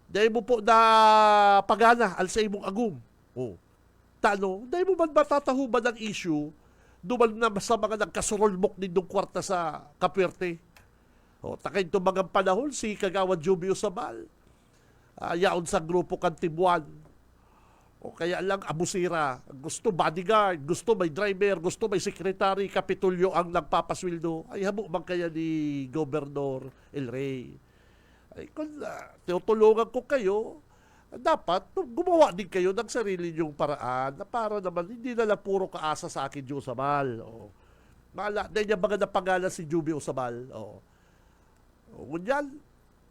dahil mo po na pagana, al sa imong agum, o, tano, dahil mo man matatahuban ng issue, duman na sa mga nagkasurulmok nindong kwarta sa Kapwerte. O, takay itong mga panahon, si Kagawad Jubio Sabal, yaon sa grupo Kantibuan, o kaya lang abusira, gusto bodyguard, gusto may driver, gusto may secretary, kapitulyo ang nagpapasweldo, ay habo man kaya ni Gobernador El Rey. Ay kung tinutulungan ko kayo, dapat gumawa din kayo ng sarili niyong paraan na para naman hindi na lang puro kaasa sa akin Joe Sabal. O, mala, dahil niya baga napangala si Jubio Sabal. O, ngunyan,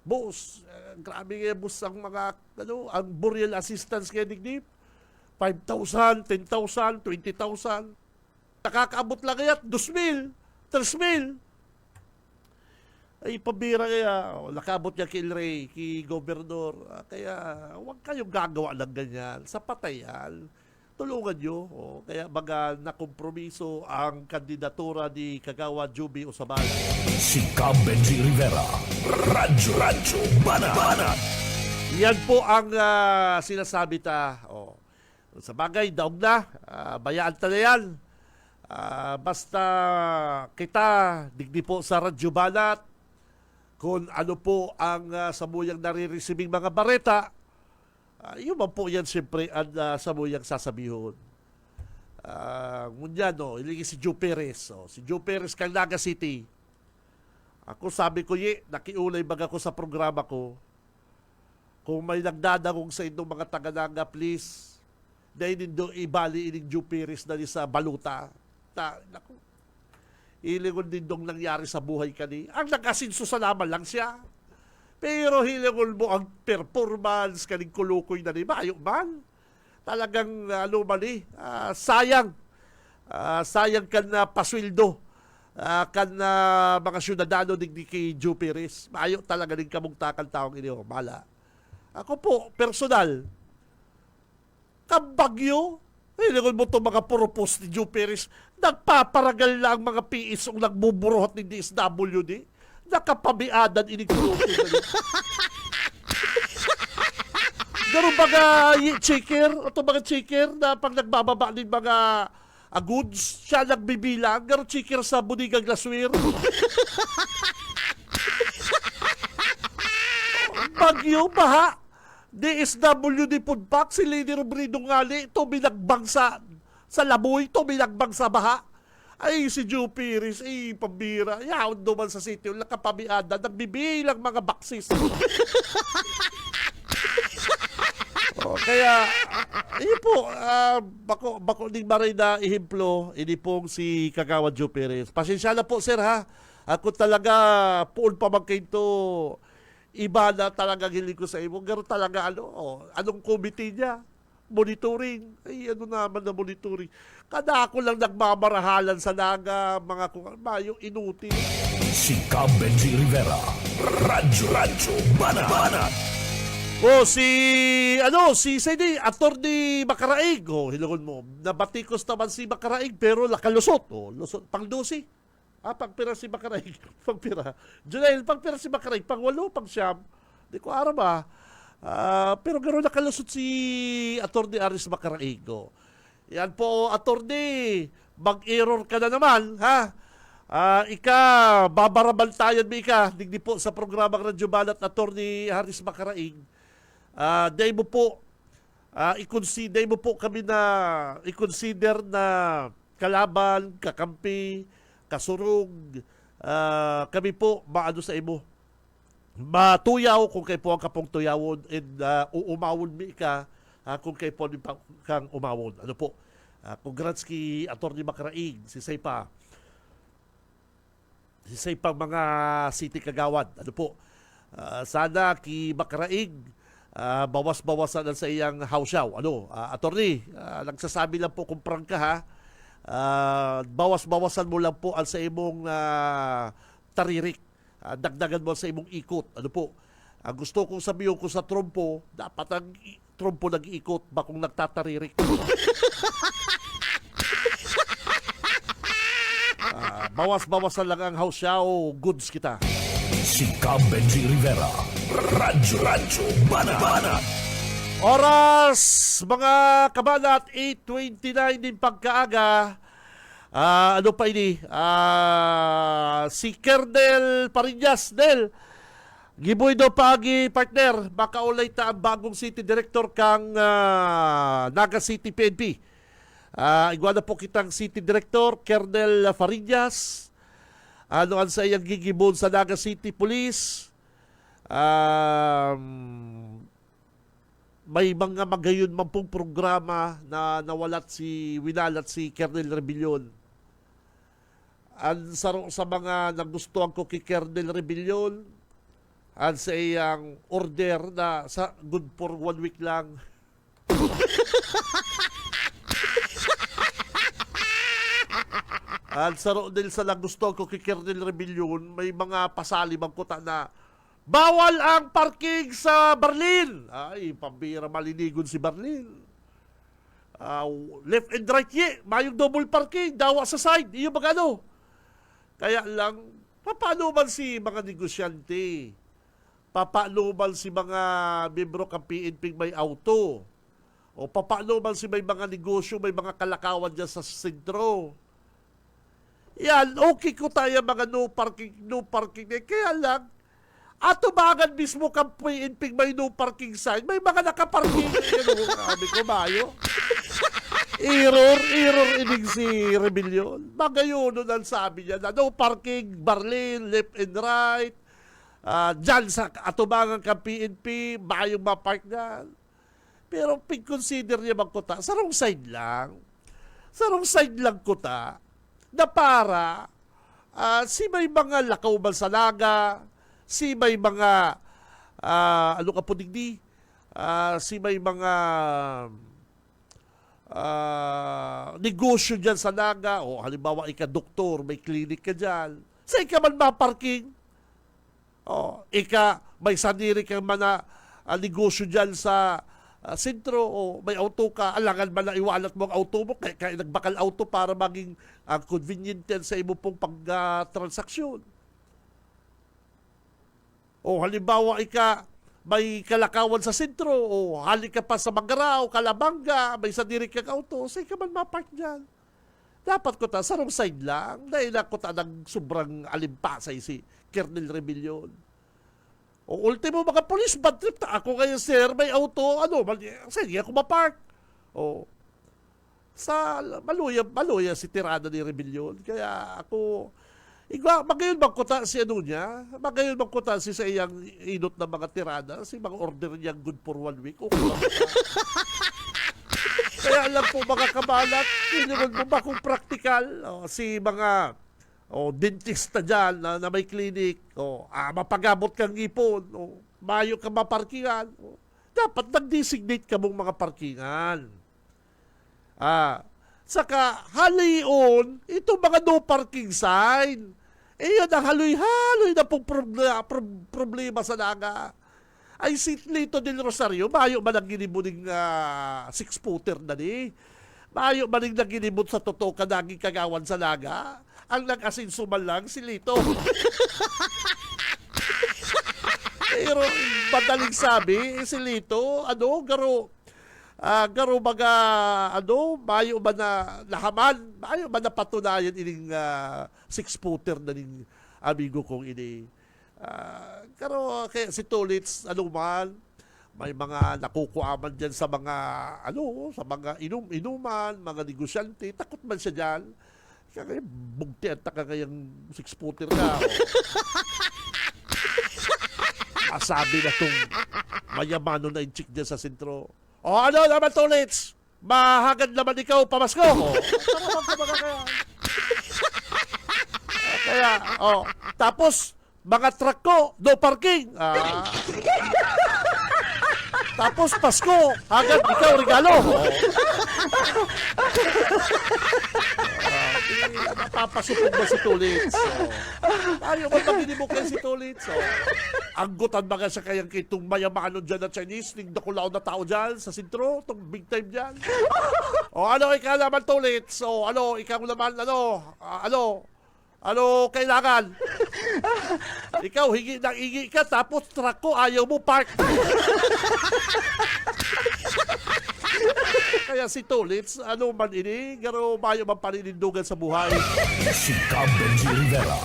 boss, grabe nga boss ang mga, ang Boreal Assistance kaya dignip. 5,000, 10,000, 20,000. Nakakaabot lang kaya 2,000, 3,000. Ay, pabira kaya. Nakabot niya kay El Rey, kay Gobernador. Kaya, huwag kayong gagawa ng ganyan. Sa patayan, tulungan nyo. Kaya baga nakompromiso ang kandidatura ni Kagawad Jubio Sabal. Si Benji Rivera. Radyo Banat. Yan po ang sinasabi ta. Sa bagay, daog na. Bayaan ta na yan. Basta kita, digdi po sa Radyo Banat, kung ano po ang samuyang nare-receiving mga bareta, yun man po yan siyempre ang samuyang sasabihon. Ngunyan, iligi si Joe Perez. Si Joe Perez kang Naga City. Ako sabi ko, nakiulay baga ko sa programa ko, kung may nagdadagong sa inyong mga taga-Naga, please, dahil nindo ibali ining Joe Perez na sa baluta. Naku, ilingon din dong nangyari sa buhay kani. Ang nag-asinso sa naman lang siya. Pero hilingon mo ang performance kaning kulukoy na ni Mayo man. Talagang sayang. Sayang kan na paswildo. Kan mga syudadano digdi kay Joe Perez. Mayo talaga din kamugtakan taong ini. Mala. Ako po, personal, kabagyo, hilingon mo itong mga purpose ni Joe Perez, nagpaparagal na ang mga PIS o nagbuburuhat ni DSWD, nakapabiadan inikulutin na niya. Ganun baga checker, o itong mga checker na pag nagbababa ng mga goods, siya nagbibilang, ganun checker sa Bunigang Laswir. Bagyo, baha. DSWD Pudpak, si Lady Robrido ngali, ito binagbangsa sa laboy, ito binagbangsa baha. Ay, si Joe Perez, pambira. Yaon duman sa city, nakapabiada, nagbibilang mga baksis. Kaya, po, bako ding maray na ihimplo, ini pong si Kagawad Joe Perez. Pasensya na po, sir, ha? Ako talaga, puon pa magkaito, iba na talaga hiling ko sa imo. Garo talaga anong committee niya? Monitoring. Ay, ano naman na monitoring? Kada ako lang nagmamarahalan sa Naga, mga yung inutil. Si Benji Rivera. Radyo Banat. Si Sidi, Attorney Macaraig. Hilangon mo. Nabatikos naman si Macaraig pero lakalusot. Lusot. Pang-12. Pagpira si Macaraig. Pagpira. Junel, pagpira si Macaraig. Pang-8, pang-9. Di ko aram pero gano'n nakalusot si Attorney Aris Macaraig. Yan po, Attorney. Mag-error ka na naman, ha? Babarabantayan mo digdi po sa programang Radyo Banat Attorney Haris Macaraig. Day mo po i-consider na kalaban, kakampi, kasurug, kami po maano sa imo. Matuyaw kung kayo po ang kapong tuyawon and uumawon mi ka kung kayo po kang umawon. Ano po? Congrats kay Attorney Macaraig, si Saypa mga city kagawad. Ano po? Sana ki Macaraig bawas-bawasan sa iyang hawsyaw. Attorney, nagsasabi lang po kung prangka ha. Bawas-bawasan mo lang po ang sa imong taririk. Dagdagan mo sa imong ikot. Ano po? Gusto kong sabihin ko sa trompo, dapat ang trompo nag-iikot ba kung nagtataririk. Bawas-bawasan lang ang hawsyaw, goods kita. Si Cam Benji Rivera. Radyo Banat. Oras, mga kabanat, 8:29 din pagkaaga. Ano pa ini? Si Kernel Parillas, Del. Giboy do pagi partner, baka ulay ta ang bagong city director kang Naga City PNP. Iguana po kitang city director, Kernel Farillas. Ano ang sa iyang gigibon sa Naga City Police. May mga magayon man pong programa na winalat si Kernel Rebellion. Ang saro sa mga nagustuhan ko kay Kernel Rebellion, ang sa iyang order na sa good for 1 week lang. Ang saro din sa nagustuhan ko kay Kernel Rebellion, may mga pasali bang kuta na bawal ang parking sa Berlin. Ay, pambira malinigon si Berlin. Left and right mayong double parking, dawa sa side. Iyo magano. Kaya lang, paano man si mga negosyante? Paano man si mga membro ng PNP may auto? O paano man si may mga negosyo, may mga kalakawan dyan sa sentro? Yan, okay ko tayo mga no parking. Kaya lang, atubangan mismo kang PNP may no parking sign, may mga nakaparking. Sabi ko, Mayo. Error inig si Rebellion. Magayon nun ang sabi niya na no parking, Berlin, left and right. Dyan sa atubangan kang PNP, mayong mapark na. Pero pag-consider niya magkuta, sa wrong side lang. Sa wrong side lang kuta, na para si may mga lakaw man sa Naga, si may mga si may mga negosyo dyan sa Naga, o halimbawa ika-doktor, may clinic ka dyan, sa ika man maparking, may saniri ka man na negosyo dyan sa sentro, o may auto ka, alangan ba na iwalat mo ang auto mo, kaya nagbakal auto para maging convenient yan sa imo pong pag-transaksyon. O halimbawa may kalakawan sa sentro, o hali ka pa sa Mangarao, Kalabanga, may saniri kang auto, sa'yo ka man mapark dyan. Dapat ko sa wrong side lang, dahil ako ng sobrang alimpasay si Kernel Rebellion. O ultimo mga police, bad trip na ako ngayon, sir, may auto, sige ako mapark. O, maluya si tirada ni Rebellion. Kaya ako, magayon magkuta si magayon magkuta si sa iyang inot na mga tirada, si mga order niyang good for 1 week. Okay ba? Kaya alam po mga kabalat, hindi mo ba kung practical, si mga dentista dyan na may clinic, mapagamot kang ipon, mayo ka maparkingan, dapat nag-designate ka mong mga parkingan. Saka halion, ito mga no parking sign. Yan ang haloy-haloy na pong problema sa Naga. Ay si Lito del Rosario, mayo man ang ginibuning six-footer na ni. Mayo man ang naginibot sa totoo kanaging kagawan sa laga. Ang nag-asinso man lang si Lito. Pero madaling sabi, si Lito, garo baga, mayo ba na lahaman, mayo ba na patunayan ining six-footer na ning amigo kong ini. Pero kaya si Tulits, may mga nakukuaman dyan sa mga, sa mga inuman, mga negosyante, takot man siya dyan. Kaya bugti at taka kayang six-footer na. Masabi na itong mayamano na yung chick dyan sa sentro. O ano naman, Tulits? Mahagad naman ikaw, pamasko. Tapos, mga truck ko, no parking. Tapos, Pasko, hagad ikaw, regalo. Napapasupog ba si Tulits? Ayaw mo maginibok yan si Tulits? Anggutan ba siya kayang kitong mayamano dyan na Chinese, ning dakulao na tao dyan sa sentro, itong big time dyan? Ikaw naman, Tulits? Ikaw naman, kailangan? Ikaw, hingi ka, tapos truck ko, ayaw mo park. Kaya si Tulits, man ini, garo mayo man paninindugan sa buhay. Si Benji Rivera,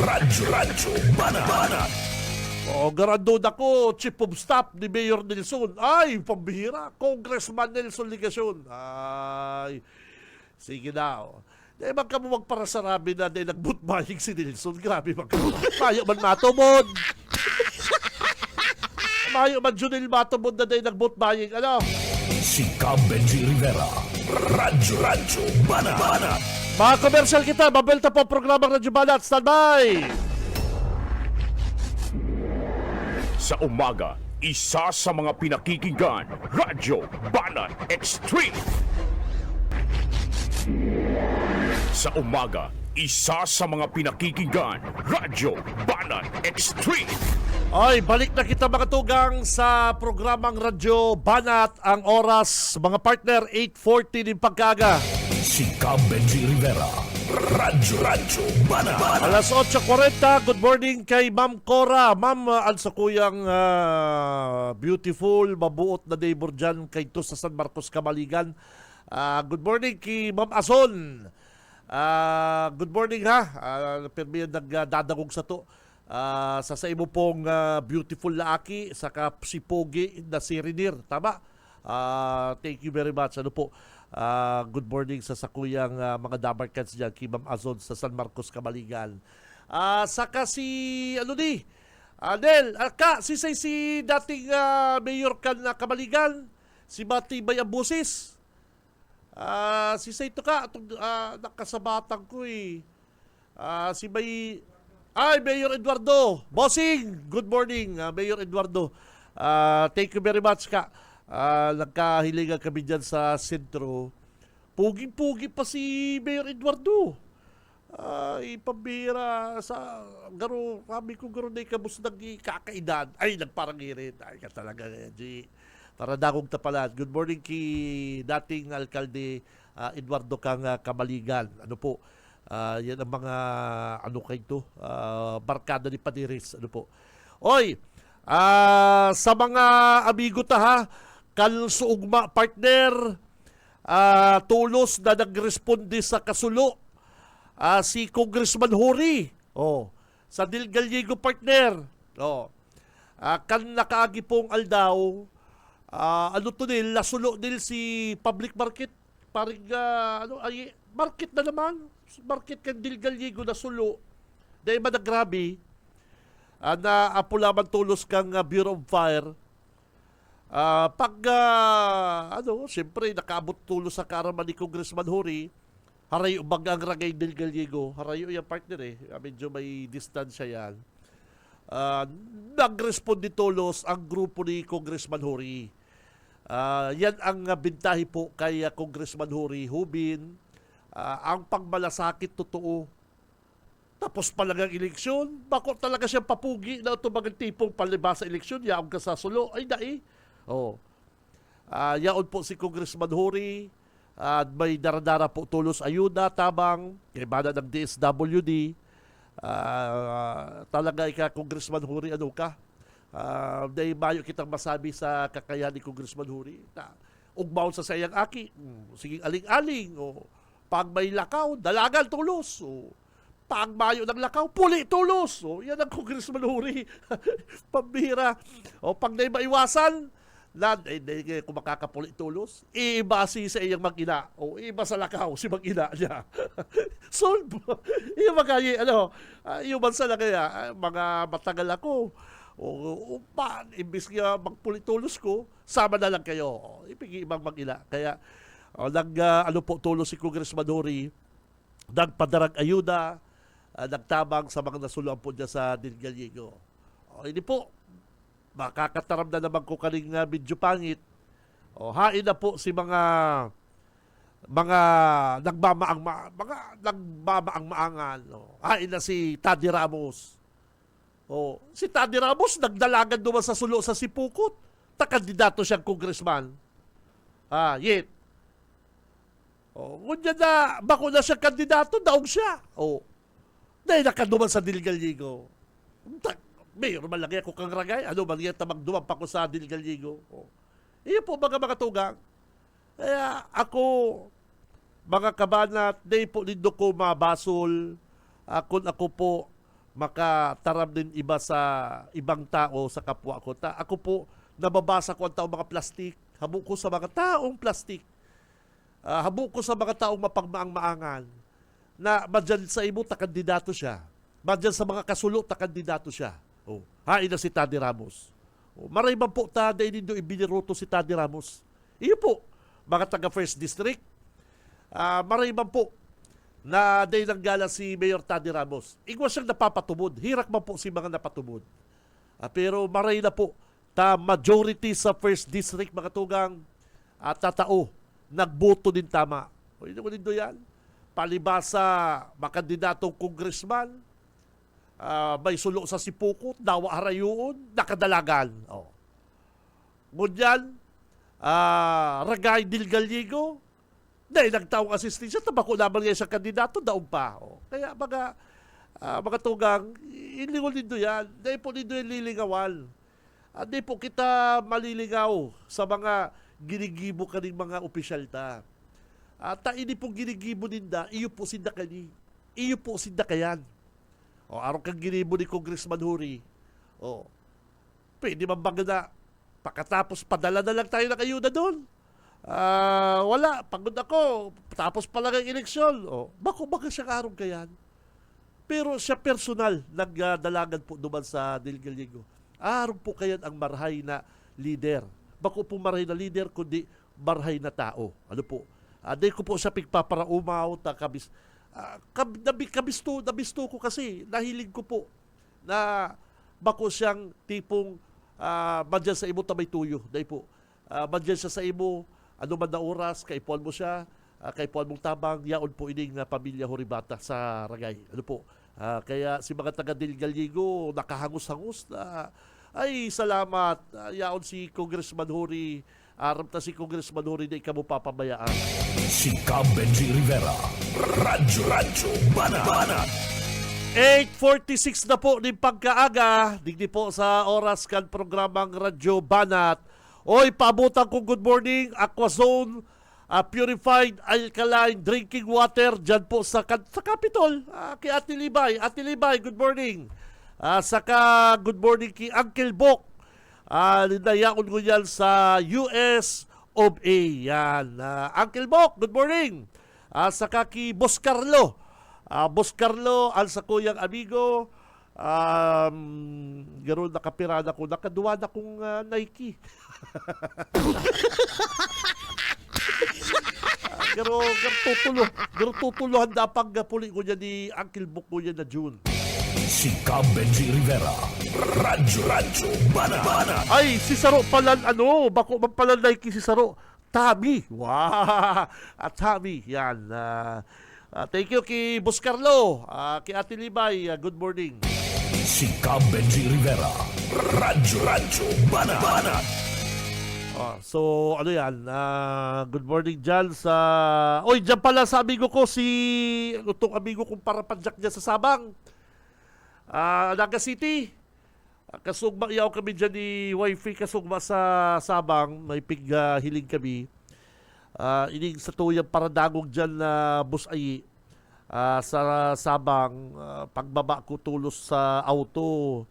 Radyo Banat. Garandod ako, chief of staff ni Mayor Nelson. Ay, pambihira, Congressman Nelson Ligacion. Ay, sige na. Di ka mo magparasarabi na dahil nagbutmayig si Nelson. Grabe mayo man matumod. Mayo man Junil matumod na dahil nagbutmayig. Si Benji Rivera, Radyo Banat. Mga komersyal kita, mabelta po programang Radyo Banat. Standby! Sa umaga, isa sa mga pinakikinggan, Radyo Banat Extreme. Sa umaga, isa sa mga pinakikinggan, Radyo Banat Extreme. Ay, balik na kita mga tugang sa programang Radyo Banat. Ang oras, mga partner, 8:40 din pagkaga. Si Benji Rivera, Radyo Banat. Alas 8:40, good morning kay Ma'am Cora. Ma'am, sa kuyang beautiful, mabuot na neighbor dyan kay to sa San Marcos, Kamaligan. Good morning kay Ma'am Azon. Good morning ha. Pero may nagdadagog sa to. Sa imo pong beautiful laaki, saka si Pogi na si Renir. Tama? Thank you very much. Good morning sa sakuyang mga dabarkans dyan kay Ma'am Azon sa San Marcos, Kamaligan. Saka si, Nel, si dating mayor kan na Kamaligan, si Mati Bayabusis. Si Sayto ka, nakasabatang ko eh. Mayor Eduardo. Bossing, good morning, Mayor Eduardo. Thank you very much ka. Nagkahilingan kami dyan sa sentro. Pugi-pugi pa si Mayor Eduardo. Pambira sa kami ko garo na ikabos nagkakaidan. Ay, nagparangirin. Ay, ka talaga, G. Para dakong tapalan. Good morning kay dating alkalde Eduardo Kang Kamaligan. Yan ang mga barkada ni Padiris. Oy, sa mga amigo ta kalsuugma partner, tulos na nagresponde sa kasulo si Congressman Hori. Sa Dil Gallego partner. Kan nakaagi pong aldaw, nasulo nil si public market. Paring, market na naman. Market kan Dil Gallego na sulo. Dahil madagrabe, na apulaman tulos kang Bureau of Fire. Siyempre, nakaabot tulos sa karaman ni Congressman Hori. Harayo bagang ragay Dil Gallego. Harayo yung partner medyo may distansya yan. Nag-respond tulos ang grupo ni Congressman Hori. Yan ang bintahi po kay Congressman Hori Hubin. Ang pagmalasakit totoo. Tapos pa lang ang eleksyon, bako talaga siya papugi na ito mga tipong palibasa eleksyon, yaong ka sa sulo, ay dai. Oh. Yaon po si Congressman Huri, at may daradara po tulos ayuda, tabang, kay bana ng DSWD. Talaga ika Congressman Huri, ano ka? Dahil mayo kitang masabi sa kakayahan ni Congressman Huri na ugmaon sa sayang aki, sige aling-aling, o pag may lakaw, dalagan tulos, o pag mayo ng lakaw, puli tulos. O, yan ang Congressman Huri. Pambira. O, pag na'y maiwasan, kung makakapuli tulos, iba si sa iyang mag-ina. O, iba sa lakaw, si mag-ina niya. Solve. Yung mga, yung bansa na kaya, mga matagal ako, imbis nga magpuli tulos ko, sama na lang kayo. O, ipigi ibang mag-ina. Kaya, tulos si Congressman Huri, nagpadarag ayuda, nagtabang sa mga nasuluan po niya sa Dilgaliego. Hindi po, makakataram na naman ko kaning medyo pangit. Hain na po si mga nagmamaang-maangan. Hain na si Taddy Ramos. Si Taddy Ramos, nagdalagan naman sa sulo sa Sipukot. Kandidato siyang congressman. Yet. Kunya na, bako na siya kandidato, daog siya. Dahil nakaduman sa Dilgaliego. Mayor man lang ako kang ragay. Ano man yan tamagduman pa ko sa Dilgaliego. Iyon po mga tugang. Kaya ako, mga kabanat, di po nindo ko mabasol. Kung ako po makataram din iba sa ibang tao, sa kapwa ko. Ako po, nababasa ko ang taong mga plastik. Habo ko sa mga taong plastik. Habo ko sa mga taong mapagmaang-maangan na madyan sa imo, kandidato siya. Madyan sa mga kasulo, kandidato siya. Hain na si Taddy Ramos. Maray man po dahil nindo ibiniroto si Taddy Ramos. Iyo po, mga taga First District. Maray man po na dahil nanggala si Mayor Taddy Ramos. Igwa siyang napapatubod. Hirak man po si mga napatubod. Pero maray na po, majority sa First District, mga tugang, tatao, nagboto din tama. Hindi mo nindo yan. Palibasa, makandidatong congressman, may sulo sa Sipukot, dawa harayoon, nakadalagan. Ngunyan, Ragay Dilgaliego, dahil nagtaong asistensya, tabako naman ngayon sa kandidato, daong pa. Kaya mga tugang, ilingon nindo yan. Dahil po nindo yung lilingawan. Hindi po kita malilingaw sa mga ginigibo kaning mga opisyal ta. Ini po ginigibo ninda, iyo po sinda kani. Iyo po sinda kayan. Araw kang ginibo ni Congressman Huri. Pwede man na pagkatapos padala na lang tayo ng ayuda doon. Wala, pagod ako. Tapos pa lang ang eleksyon. Baka siya karong kayan. Pero siya personal, nagdalagan po duman sa Dilgaliego. Araw po kayan ang marhay na leader. Bako po marhay na leader, kundi marhay na tao. Ano po? Dahil ko po siya pigpaparaumaw, nabisto ko kasi, nahilig ko po na bako siyang tipong madyan sa imo tamay tuyo. Dahil po, madyan siya sa imo, ano man na oras, kaipuan mo siya, kaipuan mong tabang, yaon po ining pamilya Horibata sa Ragay. Ano po? Kaya si mga taga Dilgaliego, nakahangus-hangus na, ay salamat, yaon si Congressman Huri, aram ta si Congressman Huri na ikaw mo papabayaan. Si Benji Rivera, Radyo Banat. 8:46 na po ng pagkaaga, digdi po sa oras kan programang Radyo Banat. Oy, paabutan kong good morning, Aquazone, purified alkaline drinking water dyan po sa Capitol, kay Ate Libay. Ate Libay, good morning. Saka good morning kay Uncle Bok. Ninayaon ko yan sa US of A. Yan. Uncle Bok, good morning. Saka kay Boss Carlo. Boss Carlo, al sa kuyang amigo. Gano'n nakapirada ko. Nakaduwa na kong Nike. Pero tutulo handa pag puli ko niya ni Uncle Bok ko niya na June. Si Benji Rivera, Radyo Banat. Ay, si Saro pala, bako man pala Nike si Saro. Tami. Wow! At Tami, yan. Thank you kay Boss Carlo, kay Ate Libay, good morning. Si Cab Benji Rivera. Radyo Banat. So ano yan, good morning dyan sa... Oy, dyan pala sa amigo ko itong amigo kong parapadyak dyan sa Sabang. Naga City. Kasugma iyaw kami dyan ni Wifey kasugma sa Sabang. May hiling kami. Ining sa tuyang paradagog dyan na bus ay sa Sabang. Pagbaba ko tulos sa auto.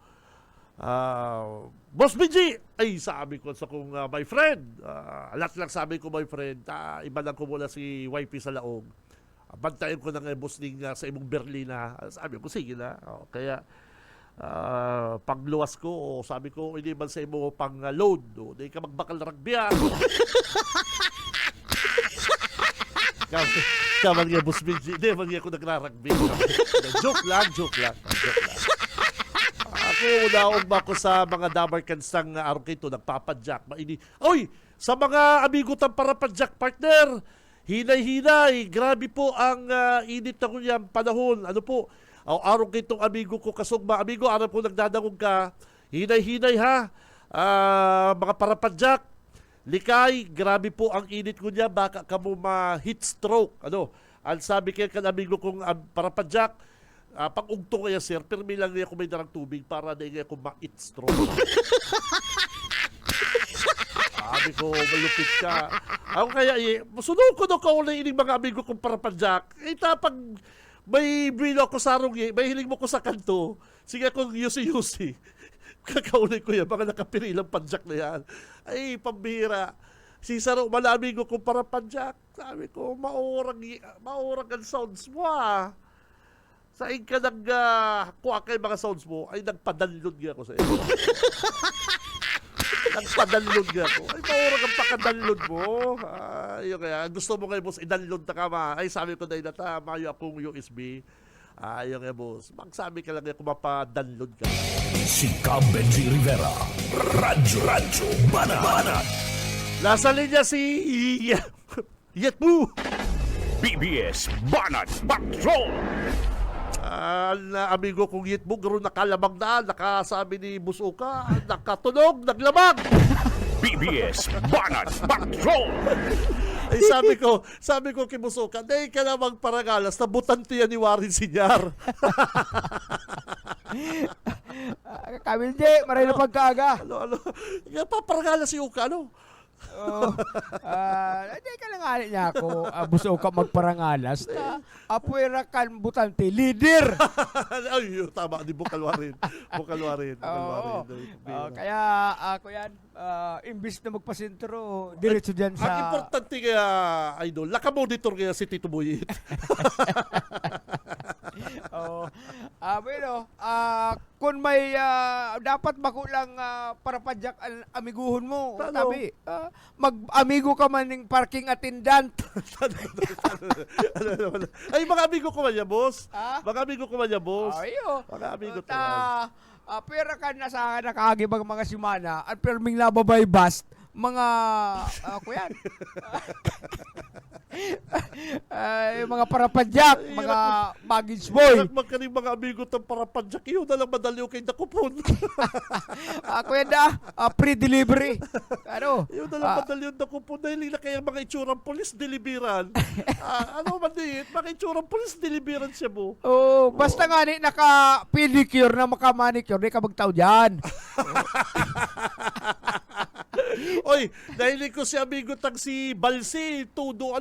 Boss BG! Ay, sabi ko sa kong my friend. Alat lang sabi ko my friend. Iba lang ko muna si Wifey sa laog. Bantayan ko na nga boss ning sa imong Berlina. Sabi ko, sige na. Kaya pagluwas ko, sabi ko, hindi man sa imo pang load. Hindi ka magbakal rugby Kaman nga boss BG. Hindi man nga ako nagra-rugby. Joke lang. Ako, unaog ba ko sa mga damarkans ng araw kito, nagpapadyak. Oy, sa mga amigo tang parapadyak partner, hinay-hinay, grabe po ang init na kunyang panahon. Ano po, araw kitong amigo ko kasugma. Amigo, araw po nagdadangog ka, hinay-hinay ha. Mga parapadyak, likay, grabe po ang init ko niya, baka ka mo ma-heat stroke. Ano, ang sabi kaya kan amigo kong parapadyak, pag-ugto kaya sir, permi lang niya kung may darang tubig para na niya kung ma-eat stroke. Sabi ko, malupit ka. Ako kaya, sunod ko na kaulay ining mga amigo kong parapadyak. Pag may brilo ako sarong may hiling mo ko sa kanto, sige akong yusi-yusi. Kakaulay ko yan, mga nakapirilang padyak na yan. Ay, pambira. Si Saro, mga amigo kong parapadyak. Sabi ko, maurang ang sounds mo Sa ka kuha kay mga sounds mo, ay nagpadalod nga ako sa iyo. Nagpadalod nga ako. Ay, maurang ang pakadalod mo. Ay, kaya, gusto mo kayo, boss, idalod na ka Ay, sabi ko na mayo akong USB. Ay, boss, magsabi ka lang kung mapadownload ka. Si Cab Benji Rivera. Radyo Banat. Nasa linya si Yetbu. BBS Banat Patrol. Amigo kong Yetbu, garo nakalamag na, nakasabi ni Busuka, nakatunog, naglamag. BBS Banat Patrol. Ay, sabi ko kay Busuka, hindi ka na magparangalas, nabutante yan ni Warren Sinyar. Kami hindi, maray na pagkaaga. Ano? Paparangalas si Uka, ano? Hindi ka lang alin niya ako, buso ka magparangalas na apuera kan butante, leader. Ay, tama, di Bukalwarin. Kaya ako yan, imbis na magpasentro, diretso dyan sa... Ang importante kaya, idol, nakamonitor kaya si Tito Buyit. Kung may dapat makulang parapadyak ang amiguhon mo, sabi, mag-amigo ka man ng parking attendant. Ay, mga amigo ko man yan, boss. Mga amigo ko man yan, boss. Ayo. Mga amigo ko man. Pera ka na sa nakahagibang mga simana at perming lababay bust, mga kuyan. Yung mga parapadyak, mga baggage boy. Magkaning mga amigo ng parapadyak, yun na lang madaliw kay Dakupon. Kuya da, pre-delivery. Ano? Yun na lang madaliw Dakupon dahil na kaya mga itsurang polis deliveran. Ano man din, mga itsurang polis deliveran siya mo. Basta nga ni naka-pedicure na maka-manicure, di ka magtaw dyan. Oy, dahil ko si amigo tang si Balsi, todo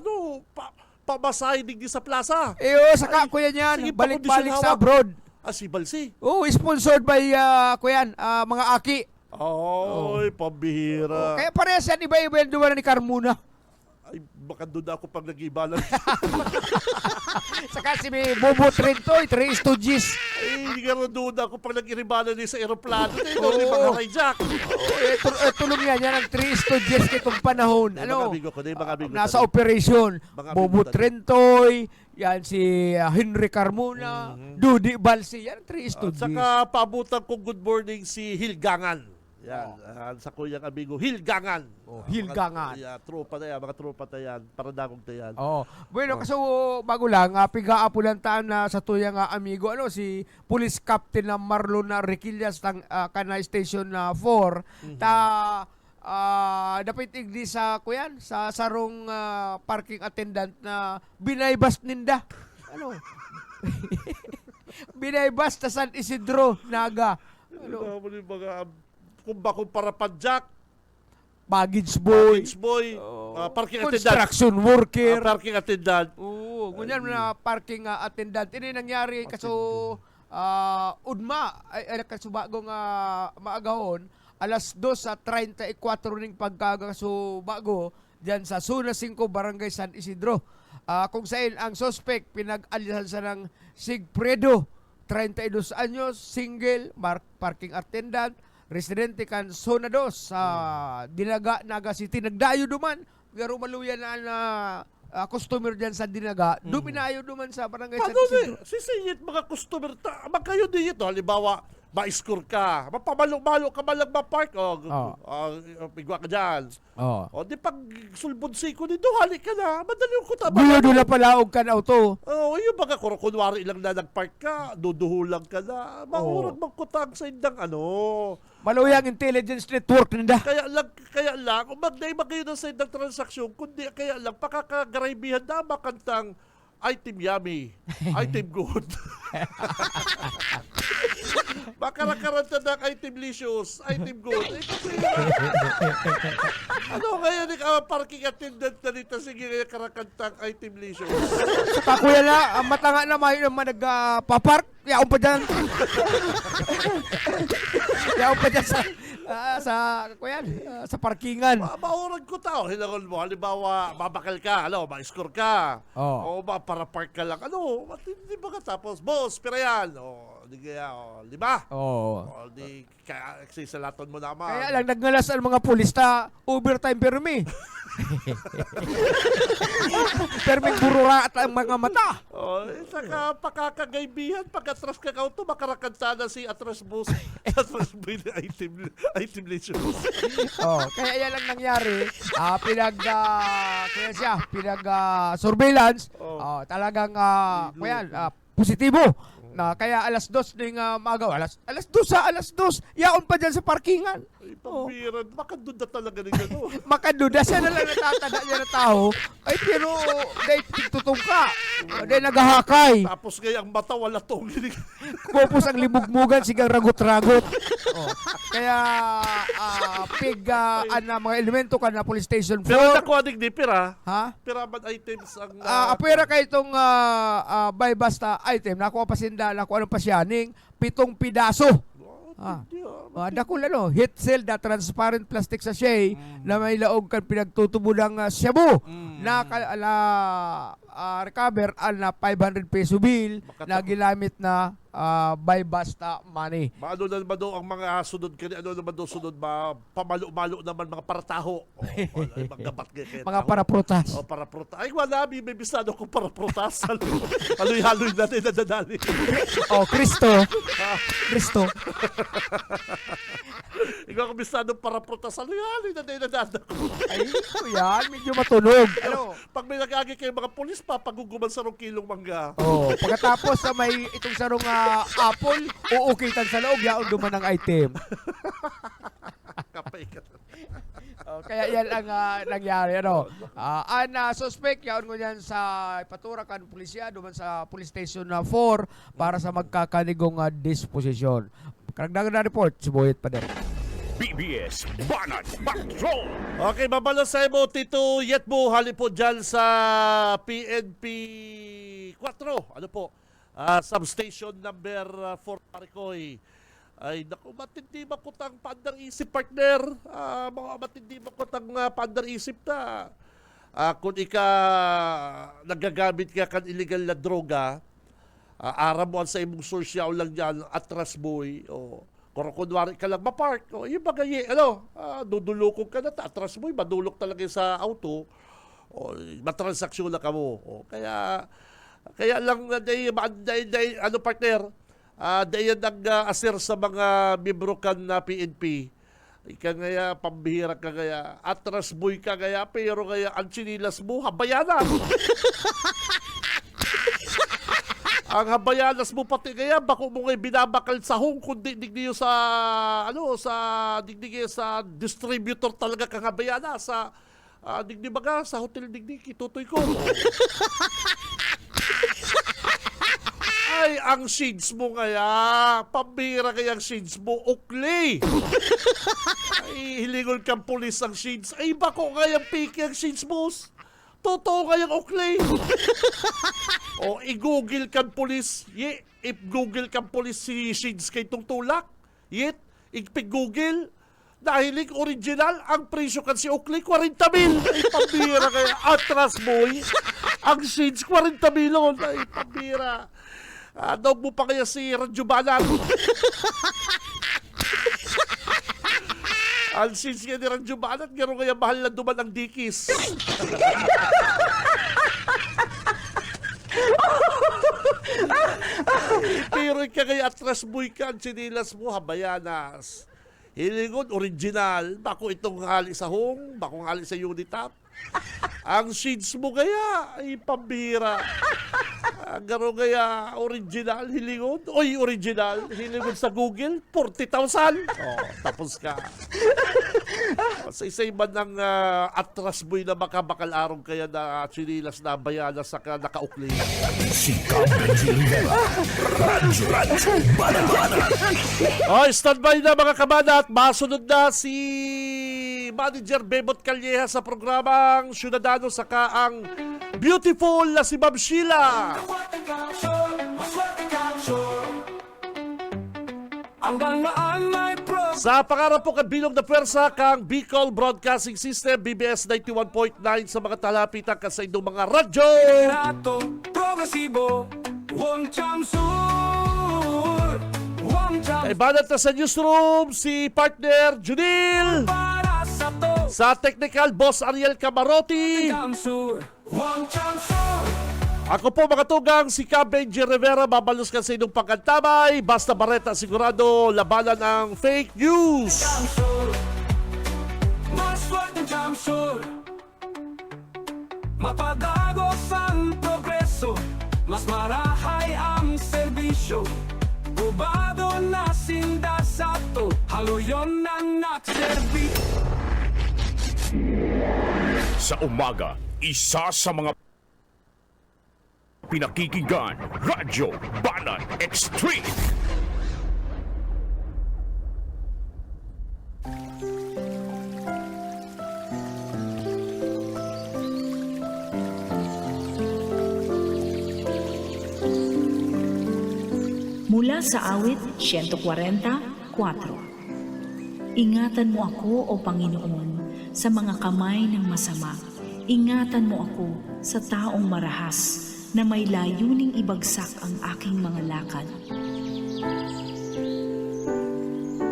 pamasahe digdi sa plaza. Saka kuya niyan, sige, balik-balik pakondisyon sa hawak. abroad. Si Balsi. Sponsored by kuyan, mga aki. Oy, pambihira. Kaya parehas yan, iba-iba yung duwa ni Carmona. Ay, baka doon ako pag nag-ibalan. Saka si Bobo Trentoy, 3 Stooges. Ay, hindi ka rin doon ako pag nag-ibalan sa aeroplano. Doon yung mga hijack. Tulong yan ang 3 Stooges kitong panahon. Mga amigo ko, mga amigo nasa operation. Mga Bobo amigo Trentoy, yan si Henry Carmona, Dudi Balsi, yan 3 At Stooges. saka paabutan kong good morning si Hilgangan. Yan, sa kuyang amigo, Hilgangan. Hilgangan. Tropa na yan, mga tropa na yan, para dagong na yan. Oh. Bueno, kaso bago lang, pigaapulantaan na sa tuyang amigo, si Police Captain na Marlon Requillas tang Kanay Station 4, dapat igdi sa kuyan, sa sarong parking attendant na binaybas ninda. Binaybas ta San Isidro, Naga. Kung para padjak, Baggage boy. parking attendant. Construction worker. Parking attendant. Oo, ngunyan na parking attendant. Ini nangyari kaso udma ay kaso bagong maagahon alas 2:34 ning pagkagaso bago diyan sa Zona 5 Barangay San Isidro. Kung saan ang suspect pinag-alisan sa ng Sigfredo, 32 anyos, single, parking attendant, residente kan Zona 2 sa Dinaga, Naga City. Nagdayo duman, garo maluyan na customer dyan sa Dinaga. Duminayo duman sa Barangay San Isidro. Sisingit mga customer, magkayo dito. Halimbawa, ma-score ka, mapamalo-malo ka malang ma-park, pigwa ka dyan. Di pag sulbunsi ko dito, halik ka na, madali ko tama. Gulo na pala og kan auto. Yung mga kunwari lang na nag-park ka, duduhulang ka na, mahurag magkutang sa indang Maluyang intelligence network nila. Kaya lang, kung mag-naima kayo na sa indang transaksyon, kundi kaya lang, pakakagaraybihan na makantang item yummy, item good. Makakaranta ng item licious, item good. Ngayon, parking attendant na dito, sige karakantang item licious. Kuya na, mata nga na may naman nagpapark. Yaon pa dyan. Yaon pa dyan sa parkingan. Maurag ko tao. Hinangon mo, halimbawa, babakal ka, ma-score ka. O para park ka lang. Hindi ba ka tapos, boss, pira yan. Di kaya, 5. Di kaya, eksisalaton mo naman. Kaya lang, nagngalas ang mga pulis ta, overtime permi. Perming burura at ang mga mata. Saka pakakagaybihan, pagkatras ka kauto, makarakanta na si Atras Boss. Atras Boy na item licious. Kaya yan lang nangyari. Surveillance. Talagang, positibo. Kaya alas 2 ning magaw. Alas 2. Yaon pa dyan sa parkingan. Pambiran, makaduda talaga rin yan. Makaduda siya na lang natatada niya na tao. Ay, pero dahil tutong ka. Dahil naghahakay. Tapos ngayang mata, wala tong Kupos ang libugmugan, sigang ragot-ragot. Kaya, mga elemento ka na police station 4. Pero nakuha di pira. Ha? Piraman items ang... Pera ka itong by basta item. Nakuha pa sinda, nakuha ng pasyaning, 7 pidaso. Dakul heat cell na transparent plastic sachet na may laog kan pinagtutubo ng shabu na recover na 500 peso bill na ginamit na by basta money. Ano na naman daw ang mga sunod kani, ano naman daw sunod, pamalo-malo naman mga parataho. Mga gabat mga paraprutas. Paraprutas. Ay, wala, may bisado kong paraprutas. Haloy-haloy natin na dadali. Kristo. Ikaw kung bisado paraprutas, haloy-haloy natin na dadali. Ay, yan, medyo matunog. Pag may nag-agi kayo mga polis, papaguguman sa 1 kilong mangga. Pagkatapos sa may itong sarong apple, uukitan sa loob, yaon duman ang item. Kapay ka. Kaya yan ang nangyari. Suspect, yaon ko yan sa ipaturakan pulisya, duman sa police station 4 para sa magkakanigong disposisyon. Karagdagan na report, si Boyet Pader. BBS Banat Patrol. Okay, babalo sa mo, Tito Yetbo, hali po dyan sa PNP 4. Substation number 4 Maricoy. Ay, naku, matindi makutang pandang isip, partner. Mga matindi makutang pandang isip na. Kung nagagamit ka kan illegal na droga, aramuan sa imong sosyaw lang yan, atras boy, kung kunwari ka lang mapark, yung bagay, dudulukog ka na, atras boy, madulok talaga sa auto, matransaksyon na ka mo. Kaya lang, partner, dahil nag-assert sa mga membro kan na PNP, Ika ngaya, pambihira ka ngaya, atras boy ka ngaya, pero ngaya, ang chinilas mo, habayanan. Ang habayanas mo pati ngaya, bako mo ngay binabakal sa hong, kundi digdiyo sa, digdiyo sa distributor talaga kang habayana, sa, digdi baga, sa hotel digdi, kitutoy ko. Ay, ang shades mo ngaya, pambihira kaya ang shades mo, ukli. Ay, hilingon kang pulis ang shades. Ay, bako ngayang piki ang shades mo. Totoo ngayang ukli. O, i-google kang pulis. I-google kang pulis si shades kay itong tulak. Yet, i-google. Dahil original, ang presyo kan si ukli, 40 mil. Ay, pambihira kaya. Atras, boy. Ang shades, 40 milon. Ay, pambihira. Daw mo pa kaya si Radyo Banat. Ang shades kaya ni Radyo Banat, gano'n kaya mahal na duman ang dikis. Pero ka kaya atras boy ka, ang sinilas mo, habayanas. Hilingon, original. Bako itong hali sa hong, bako hali sa Unitap. Ang shades mo kaya, ay pambira. Garo kaya, original, hilingon. Oy, original, hilingon sa Google, 40,000. Oh, tapos ka. Sa isa-iba ng atras boy na makabakal arong kaya na sinilas na bayana sa nakaukli. Si Cam Benji Rivera. Radyo Banat. Oh, standby na mga kabanat. Masunod na si Manager Bebot Calleja sa programang Syudadano saka ang beautiful na si Ma'am Sheila. Sa pangarap po kabilog na pwersa kang Bicol Broadcasting System, BBS 91.9 sa mga talapitan sa inyong mga radyo. Kay banat na sa newsroom si partner Junil. Sa technical, Boss Ariel Camarotti. Ako po mga tugang, si Cam Benji Rivera, babalos ka sa inyong pagkantabay. Basta Barreta, sigurado, labanan ang fake news. Mapadagos ang progreso, mas marahay ang serbisyo. Bubado na sinda sa to, haluyon na nagserbi. Sa umaga, isa sa mga pinakikinggan, Radyo Banat Extreme. Mula sa awit 144. Ingatan mo ako, O Panginoon, sa mga kamay ng masama. Ingatan mo ako sa taong marahas na may layuning ibagsak ang aking mga lakad.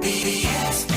BBS